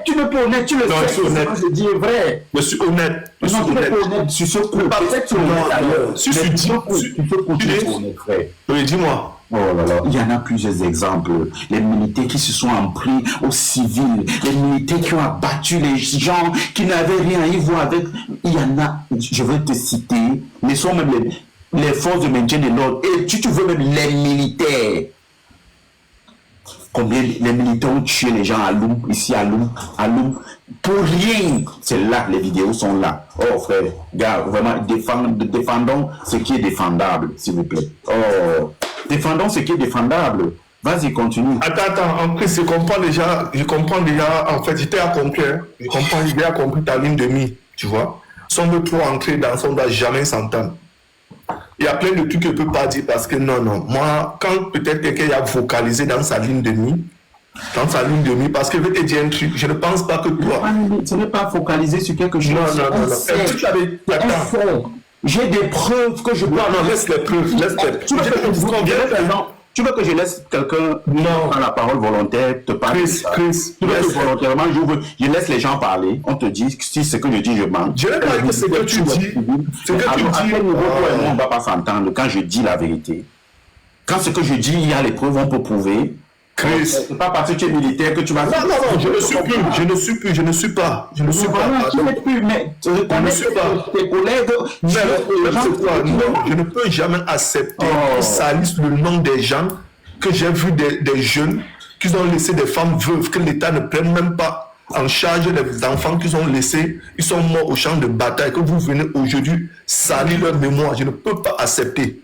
[SPEAKER 2] Tu n'es pas honnête. Tu le sais.
[SPEAKER 8] Non, je suis honnête.
[SPEAKER 2] Je dis vrai.
[SPEAKER 8] Je suis honnête.
[SPEAKER 2] Tu n'es pas honnête sur ce coup.
[SPEAKER 8] Peut-être que tu es honnête d'ailleurs. Si tu dis.
[SPEAKER 2] Tu es honnête, frère.
[SPEAKER 8] Oui, dis-moi.
[SPEAKER 2] Oh là là, il y en a plusieurs exemples. Les militaires qui se sont en pris aux civils, les militaires qui ont abattu les gens qui n'avaient rien à y voir avec. Il y en a, je vais te citer, mais sont même les forces de maintien de l'ordre. Et tu veux même les militaires. Combien les militaires ont tué les gens à Loum, ici à Loum, pour rien. C'est là, les vidéos sont là. Oh frère, gars, vraiment, défendons ce qui est défendable, s'il vous plaît. Oh. Défendons ce qui est défendable. Vas-y, continue.
[SPEAKER 8] Attends, en plus, je comprends déjà, en fait, j'étais à compris, hein. J'ai bien compris ta ligne de mire, tu vois. Si on veut trop entrer dans ça, on ne doit jamais s'entendre. Il y a plein de trucs que je ne peux pas dire parce que non. Moi, quand peut-être quelqu'un a vocalisé dans sa ligne de mire, dans sa ligne de mire, parce que je vais te dire un truc, je ne pense pas que toi...
[SPEAKER 2] Ce n'est pas focalisé sur quelque chose.
[SPEAKER 8] Non.
[SPEAKER 2] J'ai des preuves que je peux...
[SPEAKER 8] Non, laisse les preuves,
[SPEAKER 2] Tu veux que je laisse quelqu'un prendre la parole volontaire, te parler?
[SPEAKER 8] Chris,
[SPEAKER 2] tu veux que volontairement, je laisse les gens parler, on te dit si ce que je dis, je mens.
[SPEAKER 8] Je n'ai pas dit ce que tu dis.
[SPEAKER 2] À quel niveau toi et moi, on ne va pas s'entendre quand je dis la vérité. Quand ce que je dis, il y a les preuves, on peut prouver.
[SPEAKER 8] Chris,
[SPEAKER 2] c'est pas parce que tu es militaire que tu vas...
[SPEAKER 8] Non, je ne suis plus, je ne suis pas.
[SPEAKER 2] Tu n'es plus, mais tu reconnais tes collègues...
[SPEAKER 8] Non, je ne peux jamais accepter qu'ils salissent le nom des gens que j'ai vu des jeunes qui ont laissé des femmes veuves, que l'État ne prenne même pas en charge des enfants qu'ils ont laissés, ils sont morts au champ de bataille, que vous venez aujourd'hui salir leur mémoire. Je ne peux pas accepter.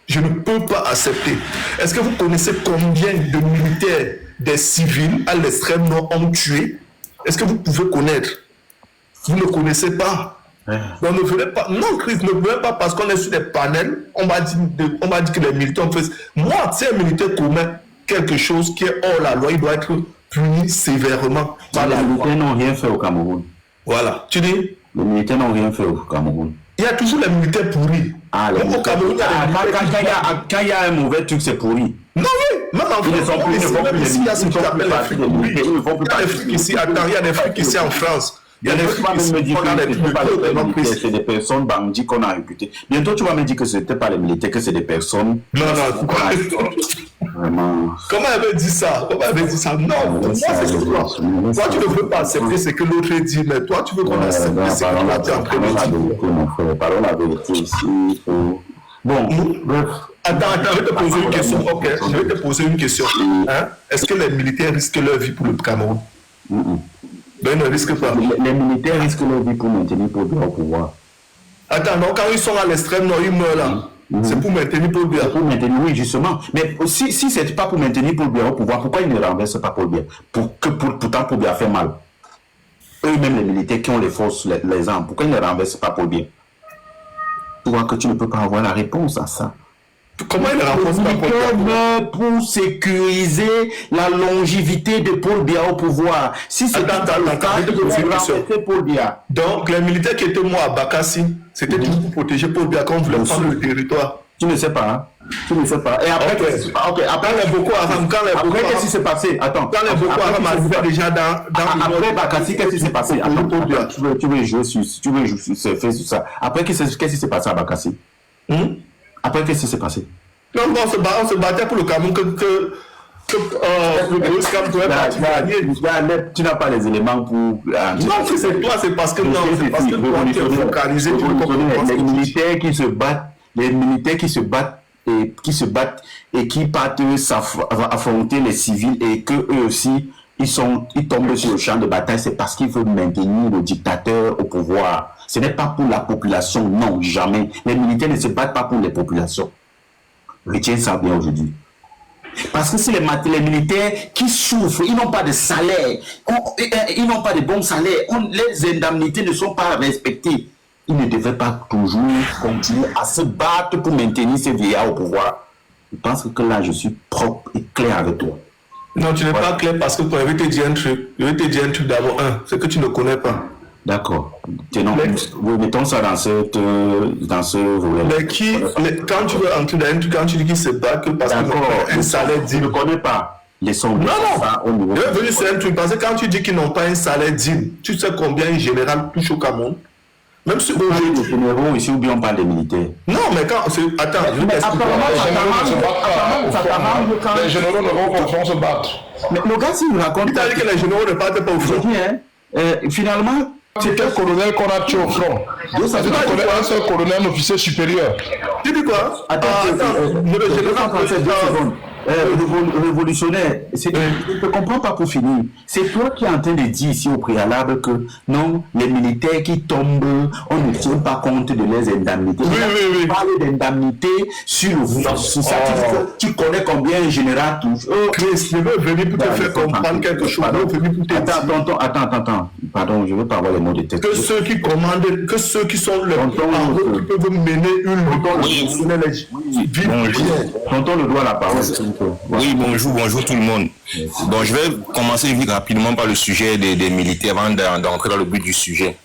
[SPEAKER 8] Je ne peux pas accepter. Est-ce que vous connaissez combien de militaires, des civils à l'extrême nord ont tué? Est-ce que vous pouvez connaître? Vous ne connaissez pas. Donc ne venez pas. Non, Chris, ne venez pas parce qu'on est sur des panels. On m'a dit que les militaires ont fait. Moi, si un militaire commet quelque chose qui est hors la loi, il doit être puni sévèrement par la loi.
[SPEAKER 2] Les militaires n'ont rien fait au Cameroun.
[SPEAKER 8] Voilà. Tu dis?
[SPEAKER 2] Les militaires n'ont rien fait au Cameroun.
[SPEAKER 8] Il y a toujours les militaires pourris. Au Cameroun,
[SPEAKER 2] quand il y a un mauvais truc, c'est pourri.
[SPEAKER 8] Non, oui, même en France, il y a ce qu'on appelle l'Afrique. Il y a des flics ici en France. Il y a des flics ici
[SPEAKER 2] c'est des personnes bandits qu'on a réputées. Bientôt, tu vas me dire que ce n'était pas les militaires, que c'est des personnes.
[SPEAKER 8] Non.
[SPEAKER 2] Vraiment.
[SPEAKER 8] Comment elle avait dit ça? Non, moi, c'est ce que toi. Toi, tu ne veux pas accepter ce que l'autre dit, mais toi, tu veux qu'on accepte ce que toi, tu es en train de dire.
[SPEAKER 2] Parlons la vérité ici. Bon, bref.
[SPEAKER 8] Attends, je vais te poser une question. Ok, je vais te poser une question. Est-ce que les militaires risquent leur vie pour le Cameroun? Ben, ils ne risquent pas.
[SPEAKER 2] Les militaires risquent leur vie pour maintenir Paul Biya au pouvoir.
[SPEAKER 8] Attends, donc quand ils sont à l'extrême nord, ils meurent là. C'est pour maintenir Paul Biya.
[SPEAKER 2] Pour maintenir, oui, justement. Mais si ce n'est pas pour maintenir Paul Biya au pouvoir, pourquoi ils ne renversent pas Paul Biya? Pourtant, Paul Biya fait mal. Eux-mêmes, les militaires qui ont les forces, les armes, pourquoi ils ne renversent pas Paul Biya? Tu vois que tu ne peux pas avoir la réponse à ça.
[SPEAKER 8] Comment il renforce pas Paul Biya?
[SPEAKER 2] Pour sécuriser la longévité de Paul Biya au pouvoir. Si c'est Paul Biya.
[SPEAKER 8] Donc, les militaires qui étaient morts à Bakassi, c'était toujours pour protéger Paul Biya quand on voulait prendre le territoire.
[SPEAKER 2] Tu ne sais pas, hein? Tu ne sais pas. Et après,
[SPEAKER 8] après les Boko Haram,
[SPEAKER 2] qu'est-ce qui s'est passé? Attends.
[SPEAKER 8] Quand les Boko Haram arrivaient déjà dans
[SPEAKER 2] après Bakassi, qu'est-ce qui s'est passé? Attends, tu veux jouer sur ça. Après, qu'est-ce qui s'est passé à Bakassi? Après, qu'est-ce qui s'est passé?
[SPEAKER 8] Non, on se battait pour le Cameroun
[SPEAKER 2] tu n'as pas les éléments pour...
[SPEAKER 8] Non, c'est toi, c'est parce que toi, tu es focalisé.
[SPEAKER 2] Les militaires qui se battent et qui partent affronter les civils et que eux aussi, ils tombent sur le champ de bataille, c'est parce qu'ils veulent maintenir le dictateur au pouvoir. Ce n'est pas pour la population, non, jamais. Les militaires ne se battent pas pour les populations. Retiens ça bien aujourd'hui. Parce que c'est les militaires qui souffrent, ils n'ont pas de salaire, ils n'ont pas de bons salaires, les indemnités ne sont pas respectées. Ils ne devaient pas toujours continuer à se battre pour maintenir ces vieillards au pouvoir. Je pense que là, je suis propre et clair avec toi.
[SPEAKER 8] Non, tu n'es pas clair parce que je vais te dire un truc. Je vais te dire un truc d'abord, c'est que tu ne connais pas.
[SPEAKER 2] D'accord. Mettons ça dans ce volet.
[SPEAKER 8] Mais quand tu veux entrer dans un truc, quand tu dis qu'ils se battent parce qu'ils ont un salaire digne.
[SPEAKER 2] Je ne connais pas les sons.
[SPEAKER 8] Non. Je vais venir sur un truc parce que quand tu dis qu'ils n'ont pas un salaire digne, tu sais combien en général touche au Cameroun? Même si aujourd'hui.
[SPEAKER 2] Les généraux ici ou bien on parle des militaires.
[SPEAKER 8] Non, mais quand. Attends, je vais t'expliquer.
[SPEAKER 1] Les généraux ne vont pas au front se battre.
[SPEAKER 2] Mais le gars, s'il vous raconte.
[SPEAKER 8] Il t'a dit que les généraux ne partent pas au front.
[SPEAKER 2] Finalement.
[SPEAKER 1] C'est quel colonel qu'on a tué au front? Ça veut dire qu'on est un seul colonel officier supérieur.
[SPEAKER 8] Tu dis quoi?
[SPEAKER 2] Attends, révolutionnaire, je ne comprends pas pour finir. C'est toi qui es en train de dire ici au préalable que non, les militaires qui tombent, on ne tient pas compte de leurs indemnités.
[SPEAKER 8] Oui.
[SPEAKER 2] Parler d'indemnités sur le sur ça, tu connais combien un général touche.
[SPEAKER 8] Je veux venir pour te faire comprendre quelque chose.
[SPEAKER 2] Attends. Pardon, je veux pas avoir les mots de tête.
[SPEAKER 8] Que ceux qui commandent, que ceux qui sont le qui peuvent mener une
[SPEAKER 2] Tonton le doigt la parole.
[SPEAKER 7] Oui, bonjour tout le monde. Bon, je vais commencer rapidement par le sujet des militaires avant d'entrer dans le but du sujet.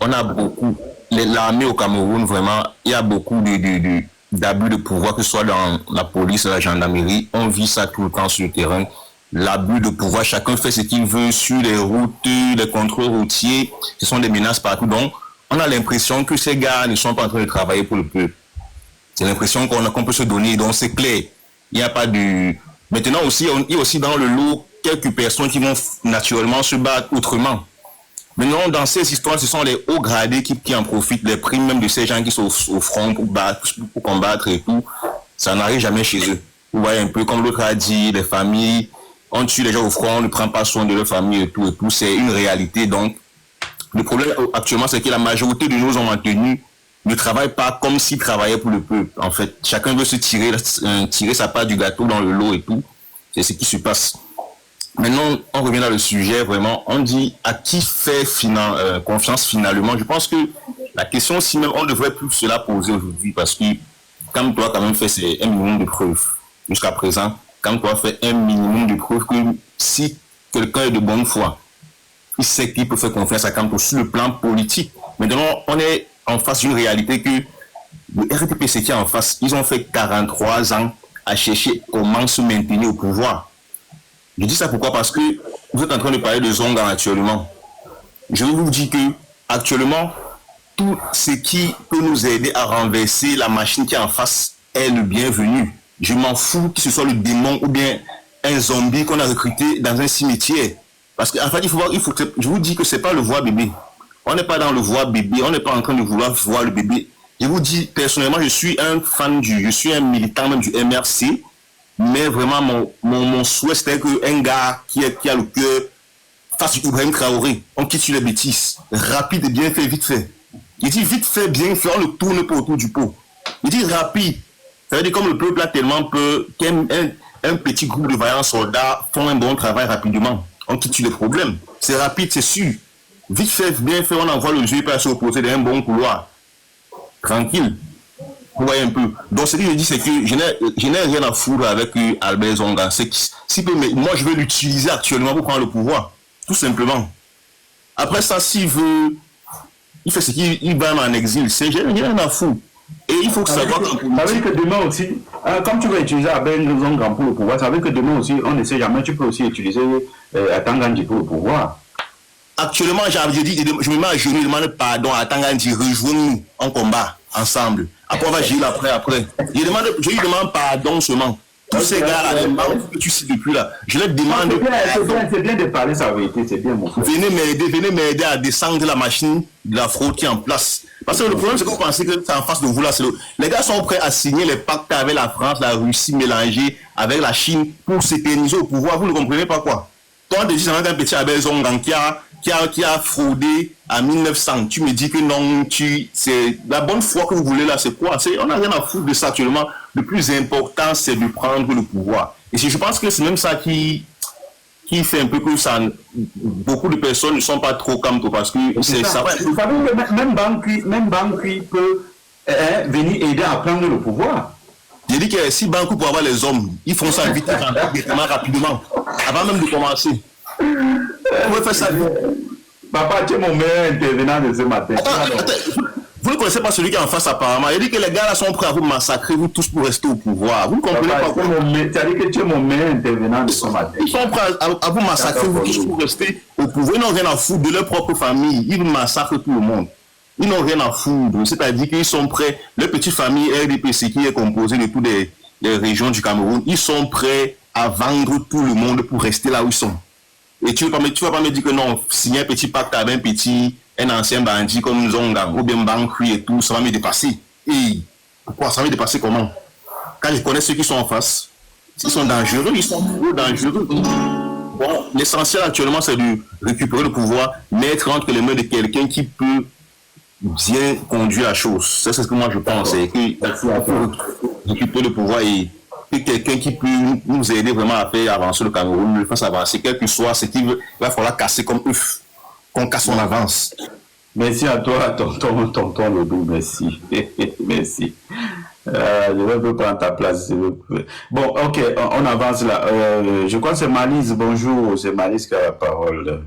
[SPEAKER 7] On a beaucoup, l'armée au Cameroun, vraiment, il y a beaucoup d'abus de pouvoir, que ce soit dans la police, la gendarmerie. On vit ça tout le temps sur le terrain. L'abus de pouvoir, chacun fait ce qu'il veut sur les routes, les contrôles routiers. Ce sont des menaces partout. Donc, on a l'impression que ces gars ne sont pas en train de travailler pour le peuple. C'est l'impression qu'on peut se donner. Donc, c'est clair. Il n'y a pas de... Maintenant aussi, il y a aussi dans le lot quelques personnes qui vont naturellement se battre autrement. Maintenant, dans ces histoires, ce sont les hauts gradés qui en profitent, les primes même de ces gens qui sont au front pour combattre et tout. Ça n'arrive jamais chez eux. Vous voyez un peu comme l'autre a dit, les familles, on tue les gens au front, on ne prend pas soin de leur famille et tout. C'est une réalité. Donc, le problème actuellement, c'est que la majorité de nos hommes maintenus ne travaillent pas comme s'ils travaillaient pour le peuple. En fait, chacun veut se tirer sa part du gâteau dans le lot et tout. C'est ce qui se passe. Maintenant, on revient dans le sujet, vraiment. On dit à qui fait confiance finalement. Je pense que la question, si même on devrait plus se la poser aujourd'hui, parce que comme toi, quand même, fait un minimum de preuves. Jusqu'à présent, quand toi fait un minimum de preuves que si quelqu'un est de bonne foi, il sait qu'il peut faire confiance à Kamto sur le plan politique. Maintenant, on est en face d'une réalité que le RDPC qui est en face, ils ont fait 43 ans à chercher comment se maintenir au pouvoir. Je dis ça pourquoi? Parce que vous êtes en train de parler de Zongan actuellement. Je vous dis que actuellement, tout ce qui peut nous aider à renverser la machine qui est en face est le bienvenu. Je m'en fous que ce soit le démon ou bien un zombie qu'on a recruté dans un cimetière. Parce qu'en fait, je vous dis que c'est pas le voir bébé. On n'est pas dans le voir bébé, on n'est pas en train de vouloir voir le bébé. Je vous dis, personnellement, je suis un militant même du MRC. Mais vraiment, mon souhait, c'était qu'un gars qui a le cœur fasse du Ibrahim Traoré. On quitte sur les bêtises. Rapide et bien fait, vite fait. Il dit vite fait, bien fait, on le tourne pas autour du pot. Il dit rapide. Ça veut dire comme le peuple a tellement peur qu'un petit groupe de vaillants soldats font un bon travail rapidement. On quitte sur les problèmes. C'est rapide, c'est sûr. Vite fait, bien fait, on envoie le jeu passer opposé d'un bon couloir. Tranquille. Vous voyez un peu. Donc, ce que je dis, c'est que je n'ai rien à foutre avec Albert Zongan. Moi, je veux l'utiliser actuellement pour prendre le pouvoir. Tout simplement. Après ça, s'il veut, il fait ce qu'il va en exil. J'ai rien à foutre. Et il faut que ça soit...
[SPEAKER 2] Ça veut dire que demain aussi, comme tu vas utiliser Albert Zongan pour le pouvoir, ça veut dire que demain aussi, on ne sait jamais, tu peux aussi utiliser Atangandji pour le pouvoir.
[SPEAKER 7] Actuellement, je me mets à genoux, je demande pardon à Atangandji, rejoins-nous en combat, ensemble. Après, on va gérer après. Je lui demande pardon seulement. Tous ces gars-là, que tu cites depuis là, je leur demande...
[SPEAKER 2] C'est bien de parler sa vérité, c'est bien mon frère.
[SPEAKER 7] Venez m'aider à descendre la machine de la fraude qui est en place. Parce que le problème, c'est que vous pensez que c'est en face de vous là. Les gars sont prêts à signer les pactes avec la France, la Russie mélangés avec la Chine pour s'éterniser au pouvoir. Vous ne comprenez pas quoi? Toi, tu dis, c'est un petit Abel Zongan qui a fraudé à 1900. Tu me dis que non, c'est la bonne foi que vous voulez là, c'est quoi? On n'a rien à foutre de ça actuellement. Le plus important, c'est de prendre le pouvoir. Et je pense que c'est même ça qui fait un peu que ça, beaucoup de personnes ne sont pas trop comme toi parce que c'est ça.
[SPEAKER 2] Vous savez que même Bankui peut venir aider à prendre le pouvoir.
[SPEAKER 7] J'ai dit que si Bankou pour avoir les hommes, ils font ça vite, rapidement, avant même de commencer. On va faire ça vite.
[SPEAKER 2] Papa, tu es mon meilleur intervenant de ce matin.
[SPEAKER 7] Attends. Vous ne connaissez pas celui qui est en face apparemment. Il dit que les gars là sont prêts à vous massacrer, vous tous pour rester au pouvoir. Vous ne comprenez pas quoi.
[SPEAKER 2] C'est-à-dire que tu es mon meilleur intervenant de ce matin.
[SPEAKER 7] Ils sont prêts à vous massacrer, vous tous pour rester au pouvoir. Ils n'ont rien à foutre de leur propre famille. Ils massacrent tout le monde. Ils n'ont rien à foutre. C'est-à-dire qu'ils sont prêts, leur petite famille RDPC qui est composée de toutes les régions du Cameroun, ils sont prêts à vendre tout le monde pour rester là où ils sont. Et tu ne vas pas me dire que non, signer un petit pacte avec un ancien bandit comme Zongan ou bien Bankui et tout, ça va me dépasser. Et pourquoi ça va me dépasser comment? Quand je connais ceux qui sont en face, ils sont dangereux, ils sont trop dangereux. Bon, l'essentiel actuellement, c'est de récupérer le pouvoir, mettre entre les mains de quelqu'un qui peut bien conduire la chose. C'est ce que moi je pense. C'est qu'il faut récupérer le pouvoir et quelqu'un qui peut nous aider vraiment à faire avancer le Cameroun, le faire avancer, quel que soit ce qu'il va falloir casser comme œuf, qu'on casse son avance.
[SPEAKER 2] Merci à toi, tonton Lodou, merci. Merci. Je vais un peu prendre ta place. Bon, ok, on avance là. Je crois que c'est Marlise. Bonjour, c'est Marlise qui a la parole.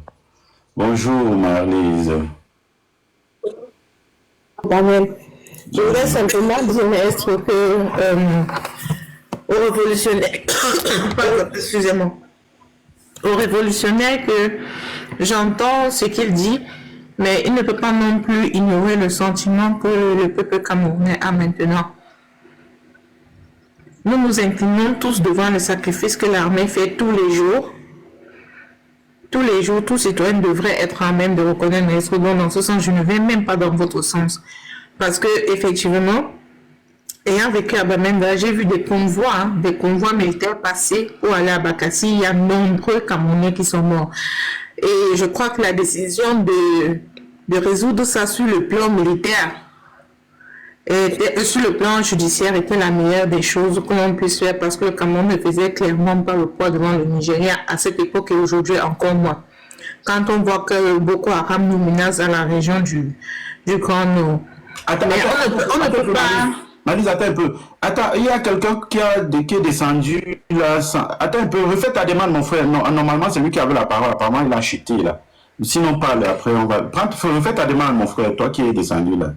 [SPEAKER 2] Bonjour, Marlise.
[SPEAKER 9] Daniel, je voudrais simplement dire, maître, que aux révolutionnaires, pardon, excusez-moi, aux révolutionnaires que j'entends ce qu'il dit, mais il ne peut pas non plus ignorer le sentiment que le peuple camerounais a maintenant. Nous nous inclinons tous devant le sacrifice que l'armée fait tous les jours. Tous les jours, tout citoyen devrait être en même de reconnaître maître. Donc, dans ce sens, je ne vais même pas dans votre sens. Parce que, effectivement, ayant vécu à Bamenda, j'ai vu des convois militaires passer pour aller à Bakassi. Il y a nombreux Camerounais qui sont morts. Et je crois que la décision de résoudre ça sur le plan militaire et sur le plan judiciaire était la meilleure des choses que l'on puisse faire parce que le Cameroun ne faisait clairement pas le poids devant le Nigeria à cette époque et aujourd'hui encore moins. Quand on voit que Boko Haram nous menace dans la région du Grand Nord.
[SPEAKER 2] Attends, on ne peut pas... Marlise, attends un peu. Attends, il y a quelqu'un qui est descendu là. Attends un peu, refais ta demande, mon frère. Non, normalement, c'est lui qui avait la parole. Apparemment, il a chuté là. Sinon, parle, après, on va... Refais ta demande, mon frère, toi qui es descendu là.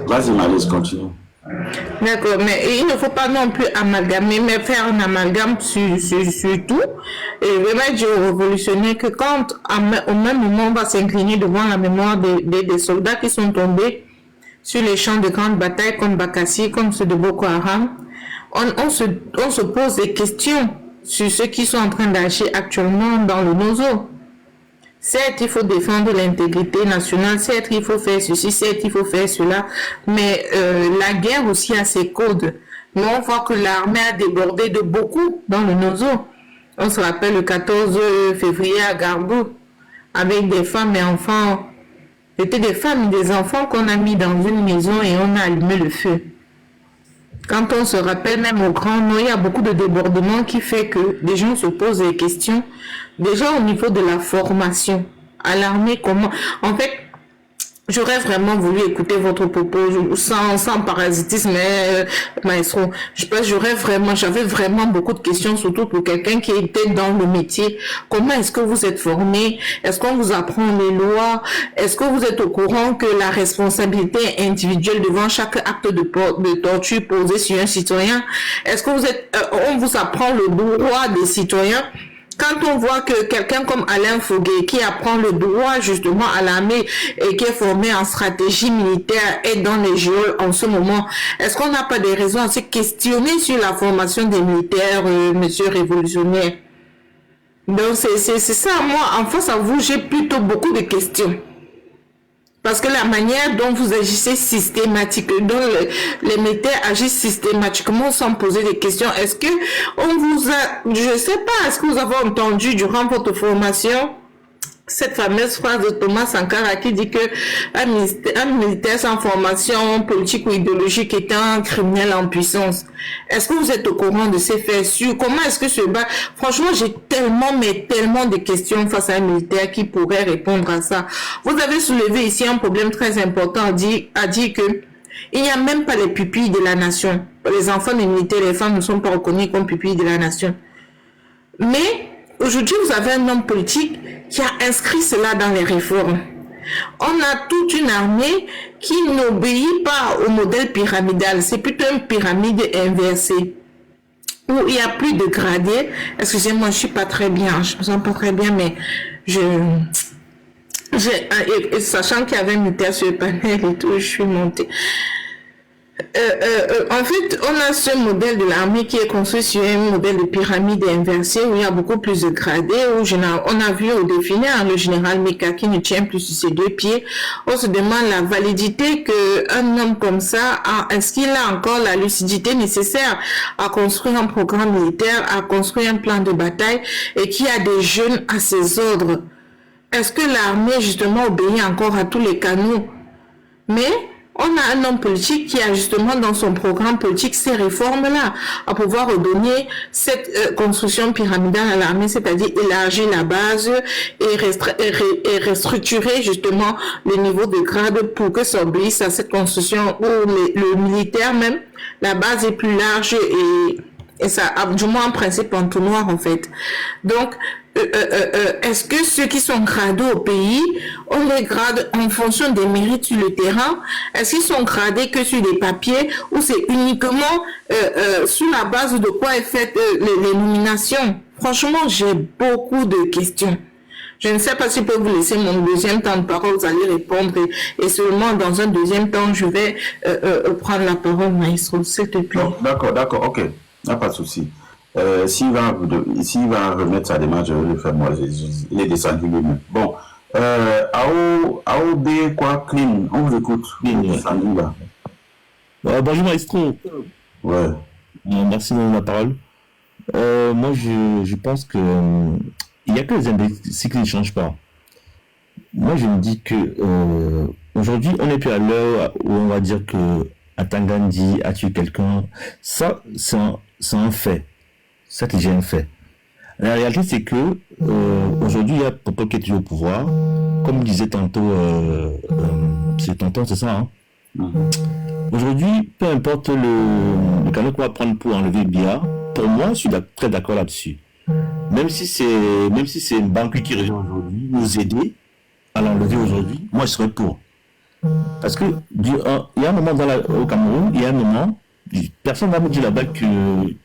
[SPEAKER 2] Vas-y, Marlise, continue.
[SPEAKER 9] D'accord, mais il ne faut pas non plus amalgamer, mais faire un amalgame sur tout. Et vraiment dire aux révolutionnaires que quand, au même moment, on va s'incliner devant la mémoire des soldats qui sont tombés sur les champs de grandes batailles comme Bakassi, comme ceux de Boko Haram, on se pose des questions sur ceux qui sont en train d'agir actuellement dans le Nozo. Certes, il faut défendre l'intégrité nationale, certes, il faut faire ceci, certes, il faut faire cela, mais la guerre aussi a ses codes. Mais on voit que l'armée a débordé de beaucoup dans le Nozo. On se rappelle le 14 février à Garbou, avec des femmes et enfants. C'était des femmes et des enfants qu'on a mis dans une maison et on a allumé le feu. Quand on se rappelle même au Grand Nord, il y a beaucoup de débordements qui fait que les gens se posent des questions. Déjà au niveau de la formation à l'armée, comment... En fait, j'aurais vraiment voulu écouter votre propos sans parasitisme, maestro. J'avais vraiment beaucoup de questions, surtout pour quelqu'un qui était dans le métier. Comment est-ce que vous êtes formé? Est-ce qu'on vous apprend les lois? Est-ce que vous êtes au courant que la responsabilité individuelle devant chaque acte de torture posé sur un citoyen? Est-ce que on vous apprend le droit des citoyens? Quand on voit que quelqu'un comme Alain Foguet, qui apprend le droit justement à l'armée et qui est formé en stratégie militaire, est dans les geôles en ce moment, est-ce qu'on n'a pas des raisons à se questionner sur la formation des militaires, monsieur révolutionnaire? Donc c'est ça, moi, en face à vous, j'ai plutôt beaucoup de questions. Parce que la manière dont vous agissez systématiquement, dont les militaires agissent systématiquement sans poser des questions, est-ce que on vous a, je sais pas, est-ce que vous avez entendu durant votre formation cette fameuse phrase de Thomas Sankara qui dit que un militaire sans formation politique ou idéologique est un criminel en puissance? Est-ce que vous êtes au courant de ces faits sûrs? Comment est-ce que ce bas... Franchement, j'ai tellement de questions face à un militaire qui pourrait répondre à ça. Vous avez soulevé ici un problème très important à dire que il n'y a même pas les pupilles de la nation. Les enfants des militaires, les femmes ne sont pas reconnus comme pupilles de la nation. Mais aujourd'hui, vous avez un homme politique qui a inscrit cela dans les réformes. On a toute une armée qui n'obéit pas au modèle pyramidal. C'est plutôt une pyramide inversée, où il n'y a plus de gradés. Excusez-moi, je ne suis pas très bien. Je me sens pas très bien, mais sachant qu'il y avait un militaire sur le panel et tout, je suis montée. En fait, on a ce modèle de l'armée qui est construit sur un modèle de pyramide inversée où il y a beaucoup plus de gradés, où on a vu au défilé le général Mika qui ne tient plus sur ses deux pieds. On se demande la validité qu'un homme comme ça a, est-ce qu'il a encore la lucidité nécessaire à construire un programme militaire, à construire un plan de bataille et qui a des jeunes à ses ordres? Est-ce que l'armée justement obéit encore à tous les canaux? Mais on a un homme politique qui a justement dans son programme politique ces réformes-là, à pouvoir redonner cette construction pyramidale à l'armée, c'est-à-dire élargir la base et restructurer justement le niveau de grade pour que ça obéisse à cette construction où le militaire même, la base est plus large et ça a du moins en principe en tout noir en fait. Donc, est-ce que ceux qui sont gradés au pays, on les grade en fonction des mérites sur le terrain? Est-ce qu'ils sont gradés que sur les papiers ou c'est uniquement sur la base de quoi est faite les nominations? Franchement, j'ai beaucoup de questions. Je ne sais pas si je peux vous laisser mon deuxième temps de parole, vous allez répondre et seulement dans un deuxième temps, je vais prendre la parole, maestro, s'il te plaît.
[SPEAKER 2] D'accord, ok, il n'y a pas de souci. S'il va remettre sa démarche, je vais le faire moi. Il est descendu lui-même. Bon, AOB, quoi, clean, on vous écoute. Il est descendu là.
[SPEAKER 10] Bonjour maestro.
[SPEAKER 2] Ouais.
[SPEAKER 10] Merci de la parole. Moi, je pense que il n'y a que les indécis qui ne changent pas. Moi, je me dis que aujourd'hui, on n'est plus à l'heure où on va dire que Atangandi a tué quelqu'un. Ça, c'est un fait. Ça, c'est déjà un fait. La réalité, c'est que aujourd'hui, il y a Popo qui est toujours au pouvoir. Comme disait tantôt, c'est tonton, c'est ça, hein? Aujourd'hui, peu importe le canal qu'on va prendre pour enlever Bia, pour moi, je suis très d'accord là-dessus. Même si c'est une banque qui revient aujourd'hui, nous aider à l'enlever aujourd'hui, moi je serais pour. Parce que il y a un moment au Cameroun, il y a un moment, personne n'a me dit là-bas que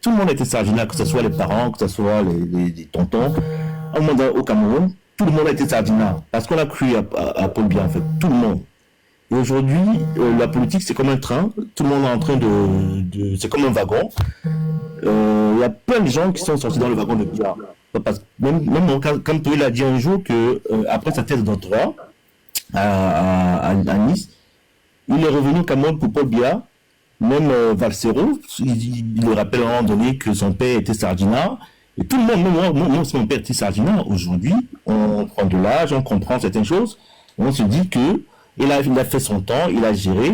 [SPEAKER 10] tout le monde était sardinat, que ce soit les parents, que ce soit les tontons. À un moment au Cameroun, tout le monde était sardinat. Parce qu'on a cru à Paul Biya, en fait, tout le monde. Et aujourd'hui, la politique, c'est comme un train. Tout le monde est en train c'est comme un wagon. Il y a plein de gens qui sont sortis dans le wagon de Biya. Même quand Paul a dit un jour que après sa thèse de doctorat à Nice, il est revenu au Cameroun pour Paul Biya. Même Valsero, il le rappelle à un moment donné que son père était sardinat. Et tout le monde, même moi, si mon père était sardinat, aujourd'hui, on prend de l'âge, on comprend certaines choses. Et on se dit que il a fait son temps, il a géré,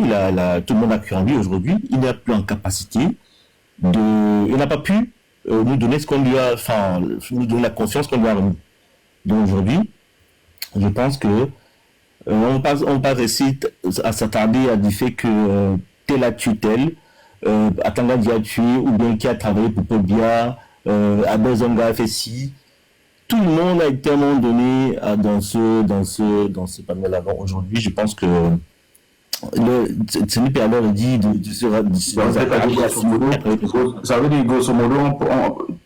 [SPEAKER 10] tout le monde a cru en lui aujourd'hui, il n'est plus en capacité il n'a pas pu nous donner ce qu'on lui a, nous donner la confiance qu'on lui a remis. Donc aujourd'hui, je pense que on va essayer à s'attarder à du fait que tel a tué tel, Atangandi a tué, ou bien qui a travaillé pour Paul Biya, Abel Zonga a fait ci. Tout le monde a été à un moment donné dans ce panel-là. Aujourd'hui, je pense que ce n'est pas alors dit
[SPEAKER 2] ça veut dire grosso modo,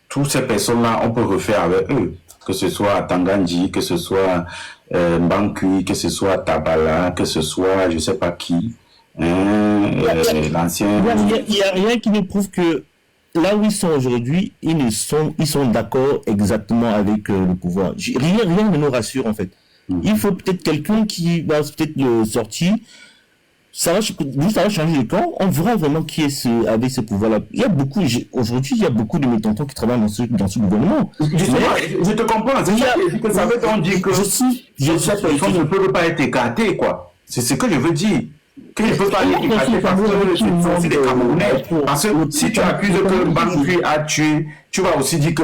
[SPEAKER 2] toutes ces personnes-là, on peut refaire avec eux. Que ce soit Atangandi, que ce soit Mbankui, que ce soit Tabala, que ce soit je ne sais pas qui. L'ancien.
[SPEAKER 10] Il n'y a rien qui nous prouve que là où ils sont aujourd'hui, ils sont d'accord exactement avec le pouvoir. Rien ne nous rassure en fait. Il faut peut-être quelqu'un qui va peut-être sortir. Ça va changer le camp. On verra vraiment qui est avec ce pouvoir-là. Aujourd'hui, il y a beaucoup de mes tontons qui travaillent dans ce gouvernement.
[SPEAKER 2] Je te comprends. Ça veut donc dire que cette personne ne peut pas être écartée, quoi. C'est ce que je veux dire. Que je ne peux pas aller écarter parce que ce sont aussi des Camerounais. Parce que si tu accuses que Mbankui a tué, tu vas aussi dire que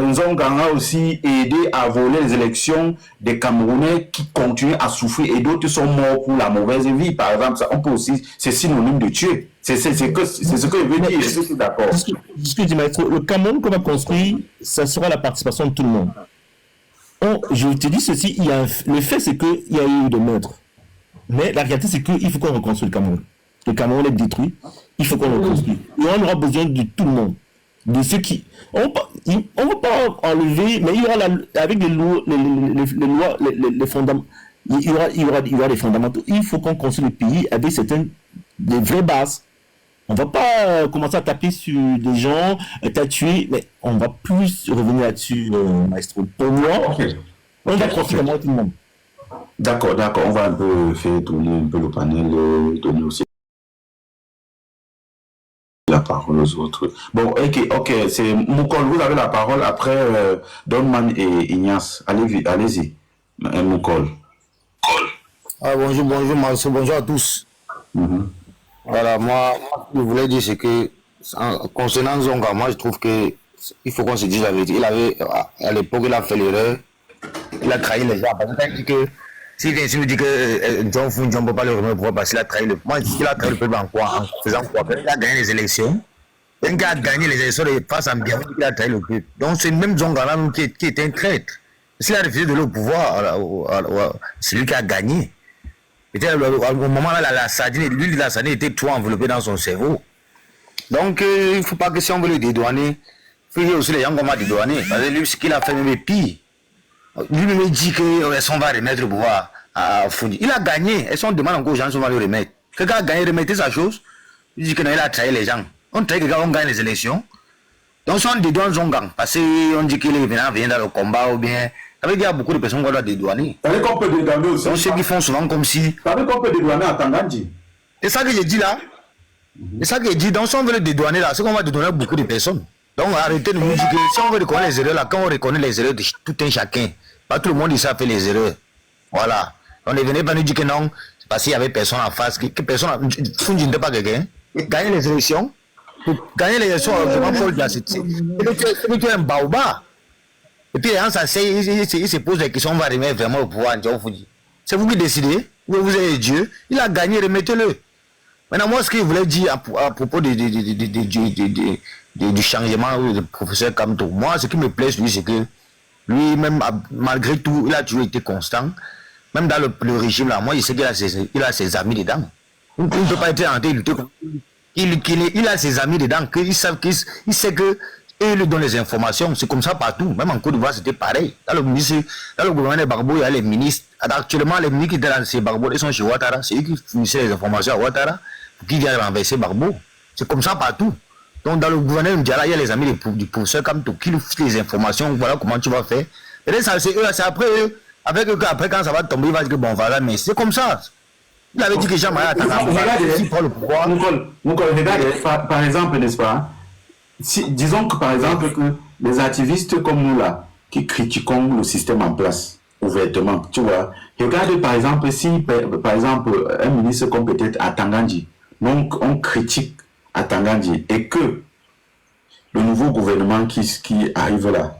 [SPEAKER 2] Nzonga a aussi aidé à voler les élections des Camerounais qui continuent à souffrir et d'autres sont morts pour la mauvaise vie. Par exemple, ça, on peut aussi, c'est synonyme de tuer. C'est ce que je veux dire. Je suis d'accord.
[SPEAKER 10] Ce que dit Maestro, le Cameroun qu'on va construire, ça sera la participation de tout le monde. Je te dis ceci, le fait c'est qu'il y a eu des meurtres. Mais la réalité, c'est qu'il faut qu'on reconstruise le Cameroun. Le Cameroun est détruit, il faut qu'on le reconstruise. Et on aura besoin de tout le monde. De ceux qui... On ne va pas enlever, mais il y aura avec les lois, les fondaments, il y aura des fondamentaux. Il faut qu'on construise le pays avec des vraies bases. On ne va pas commencer à taper sur des gens, à tuer, mais on va plus revenir là-dessus, maestro. Pour moi, on va construire tout le monde.
[SPEAKER 2] D'accord, on va un peu faire tourner un peu le panel, donner aussi la parole aux autres. Bon, ok, c'est Moukol, vous avez la parole après Donman et Ignace. Allez-y, Moukol.
[SPEAKER 11] Bonjour Marceau, bonjour à tous. Voilà, moi, ce que je voulais dire, c'est que, concernant Zonga, moi, je trouve que il faut qu'on se dise la vérité. Il avait, à l'époque, il a fait l'erreur, il a trahi les gens. Parce que quand il dit que, s'il vient ici nous dit que John Fun, John ne peut pas le remettre au pouvoir parce qu'il a trahi le peuple. Moi, il a trahi le peuple en quoi? En faisant quoi? Quand il a gagné les élections, quand il a gagné les élections face à Mbiaou, il a trahi le peuple. Donc, c'est le même Zonga là qui était un traître. S'il a refusé de le pouvoir, c'est lui qui a gagné. Au moment là, l'huile de la sardine était trop enveloppée dans son cerveau. Donc, il ne faut pas que si on veut le dédouaner, il faut aussi les gens qu'on va dédouaner. Parce que lui, ce qu'il a fait, même est pire. Lui-même dit qu'on va remettre le pouvoir à Foudi. Il a gagné. Et si on demande encore aux gens si on va le remettre. Quelqu'un a gagné, remettez sa chose. Il dit qu'il a trahi les gens. On trahi quelqu'un, on gagne les élections. Donc, si on dédouane son gang, parce qu'on dit qu'il vient dans le combat ou bien. Ça veut dire qu'il y a beaucoup de personnes qu'on doit dédouaner.
[SPEAKER 2] Ça veut dire qu'on peut dédouaner aussi.
[SPEAKER 11] Donc, ceux qui font souvent comme si.
[SPEAKER 2] Ça veut dire qu'on peut dédouaner à Tangandji.
[SPEAKER 11] C'est ça que j'ai dit là. C'est ça que j'ai dit. Donc, si on veut le dédouaner là, c'est qu'on va dédouaner beaucoup de personnes. Donc, arrêtez de nous dire que si on veut reconnaître les erreurs là, quand on reconnaît les erreurs de tout un chacun, pas tout le monde ici a fait les erreurs. Voilà. On ne venait pas nous dire que non, c'est parce qu'il y avait personne en face, que personne. Fondi n'était pas quelqu'un. Gagner les élections. Pour gagner les élections, vraiment, Paul c'est que tu es un baobab. Et puis, les gens il se pose des questions, on va remettre vraiment au pouvoir. C'est vous qui décidez, vous êtes Dieu, il a gagné, remettez-le. Maintenant, moi, ce que je voulais dire à propos du changement du professeur Kamto, moi, ce qui me plaît, c'est que lui-même, malgré tout, il a toujours été constant. Même dans le régime, là, moi, il sait qu'il a ses amis dedans. Il ne peut pas être en train de lutter contre lui. Il a ses amis dedans, il sait que et il lui donne les informations. C'est comme ça partout. Même en Côte d'Ivoire, c'était pareil. Dans le gouvernement de Barbo, il y a les ministres. Actuellement, les ministres qui étaient dans ces Barbo, ils sont chez Ouattara. C'est eux qui fournissaient les informations à Ouattara pour qu'il vienne renverser Barbo. C'est comme ça partout. Donc, dans le gouvernement de Diala, il y a les amis du professeur Kamto qui lui font les informations. Voilà comment tu vas faire. Et là, c'est après eux. Après, quand ça va tomber, il va dire que bon, voilà. Mais c'est comme ça. Il avait dit que Jean-Marie Atanga,
[SPEAKER 2] il prend le pouvoir. Regardez, par exemple, n'est-ce pas? Disons que par exemple que les activistes comme nous là, qui critiquons le système en place ouvertement, tu vois, regardez par exemple si par exemple un ministre comme peut-être à Tangandji, donc on critique à Tangandji et que le nouveau gouvernement qui arrive là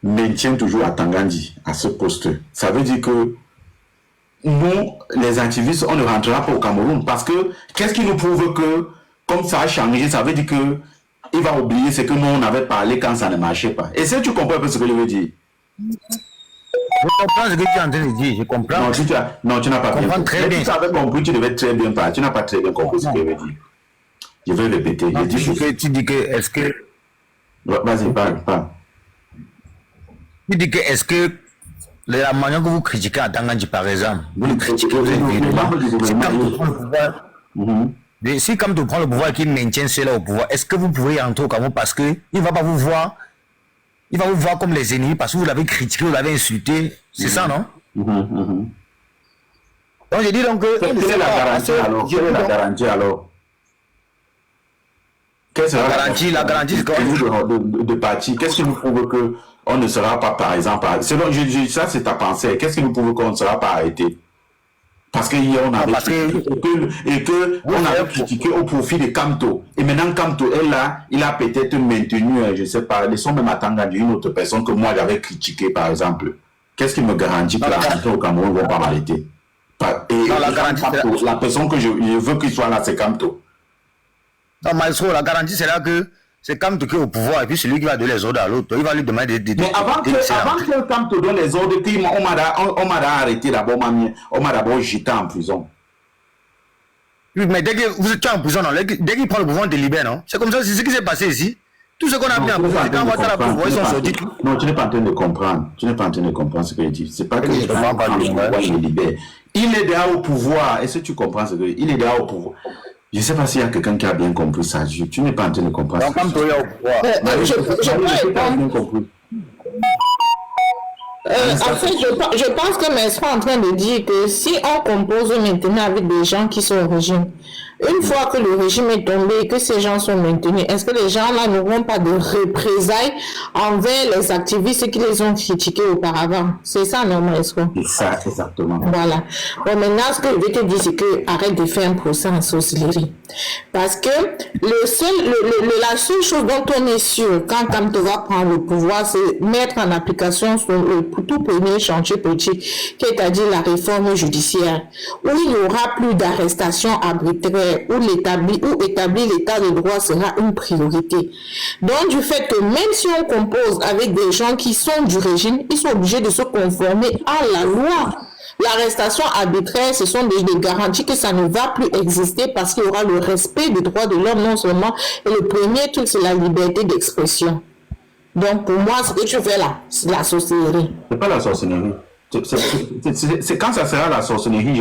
[SPEAKER 2] maintient toujours à Tangandji à ce poste, ça veut dire que nous, les activistes, on ne rentrera pas au Cameroun parce que qu'est-ce qui nous prouve que comme ça a changé, ça veut dire que il va oublier ce que nous on avait parlé quand ça ne marchait pas. Et si tu comprends un peu ce que je veux dire?
[SPEAKER 11] Je comprends ce que tu es en train de dire, je comprends.
[SPEAKER 2] Non, tu n'as pas bien compris.
[SPEAKER 11] Très bien.
[SPEAKER 2] Si tu avais compris, tu devais très bien parler. Tu n'as pas très bien compris ce que je veux dire. Je vais répéter.
[SPEAKER 11] Tu dis que est-ce que...
[SPEAKER 2] Vas-y, parle.
[SPEAKER 11] Tu dis que est-ce que la manière que vous critiquez à Tangandji, par exemple, vous le critiquez, vous êtes si comme tu prends le pouvoir et qu'il maintient cela au pouvoir, est-ce que vous pouvez entrer au Cameroun parce qu'il ne va pas vous voir, il va vous voir comme les ennemis parce que vous l'avez critiqué, vous l'avez insulté, c'est ça, non? Donc je dis donc que...
[SPEAKER 2] Quelle est la garantie alors? Quelle sera
[SPEAKER 11] la garantie c'est quoi?
[SPEAKER 2] De parti, qu'est-ce qui nous prouve qu'on ne sera pas, par exemple, selon, ça c'est ta pensée, qu'est-ce qui nous prouve qu'on ne sera pas arrêté? Parce qu'hier on avait on avait critiqué au profit de Kamto. Et maintenant Kamto est là, il a peut-être maintenu, je ne sais pas, ils sont même à Tangandji, une autre personne que moi j'avais critiqué par exemple. Qu'est-ce qui me garantit que la rentrée au Cameroun ne va pas m'arrêter? La personne que je veux qu'il soit là, c'est Kamto.
[SPEAKER 11] Non, Maestro, la garantie c'est là que c'est Kamto qui est au pouvoir et puis c'est lui qui va donner les ordres à l'autre. Il va lui demander
[SPEAKER 2] Mais avant que Kamto donne les ordres, on m'a arrêté d'abord, on m'a d'abord jeté en prison.
[SPEAKER 11] Oui, mais dès que vous êtes en prison, dès qu'il prend le pouvoir, on te libère, non? C'est comme ça, c'est ce qui s'est passé ici. Tout ce qu'on a appris en pouvoir, quand on va pouvoir, ils sont sortis.
[SPEAKER 2] Non, tu n'es pas en train de comprendre. Tu n'es pas en train de comprendre ce que je dis. C'est pas que je prends pas le pouvoir, il libère. Il est déjà au pouvoir. Est-ce que tu comprends ce que je dis? Il est déjà au pouvoir. Je ne sais pas s'il y a quelqu'un qui a bien compris ça. Tu n'es pas en train de comprendre.
[SPEAKER 11] Donc, comme tu es au pouvoir.
[SPEAKER 9] Je bien compris. En fait, je pense que Maestro est en train de dire que si on compose maintenant avec des gens qui sont au régime, Une fois que le régime est tombé et que ces gens sont maintenus, est-ce que les gens-là n'auront pas de représailles envers les activistes qui les ont critiqués auparavant? C'est ça, non, Maestro?
[SPEAKER 2] C'est ça, exactement.
[SPEAKER 9] Voilà. Bon, maintenant, ce que je vais te dire, c'est que arrête de faire un procès en sorcellerie. Parce que la seule chose dont on est sûr quand Kamto va prendre le pouvoir, c'est mettre en application le tout premier chantier politique, qui est à dire la réforme judiciaire, où il n'y aura plus d'arrestation arbitraire, où établir l'état de droit sera une priorité. Donc, du fait que même si on compose avec des gens qui sont du régime, ils sont obligés de se conformer à la loi. L'arrestation arbitraire, ce sont des garanties que ça ne va plus exister parce qu'il y aura le respect des droits de l'homme non seulement. Et le premier truc, c'est la liberté d'expression. Donc, pour moi, ce que tu fais là, c'est la sorcellerie.
[SPEAKER 2] C'est pas la sorcellerie. C'est quand ça sera la sorcellerie,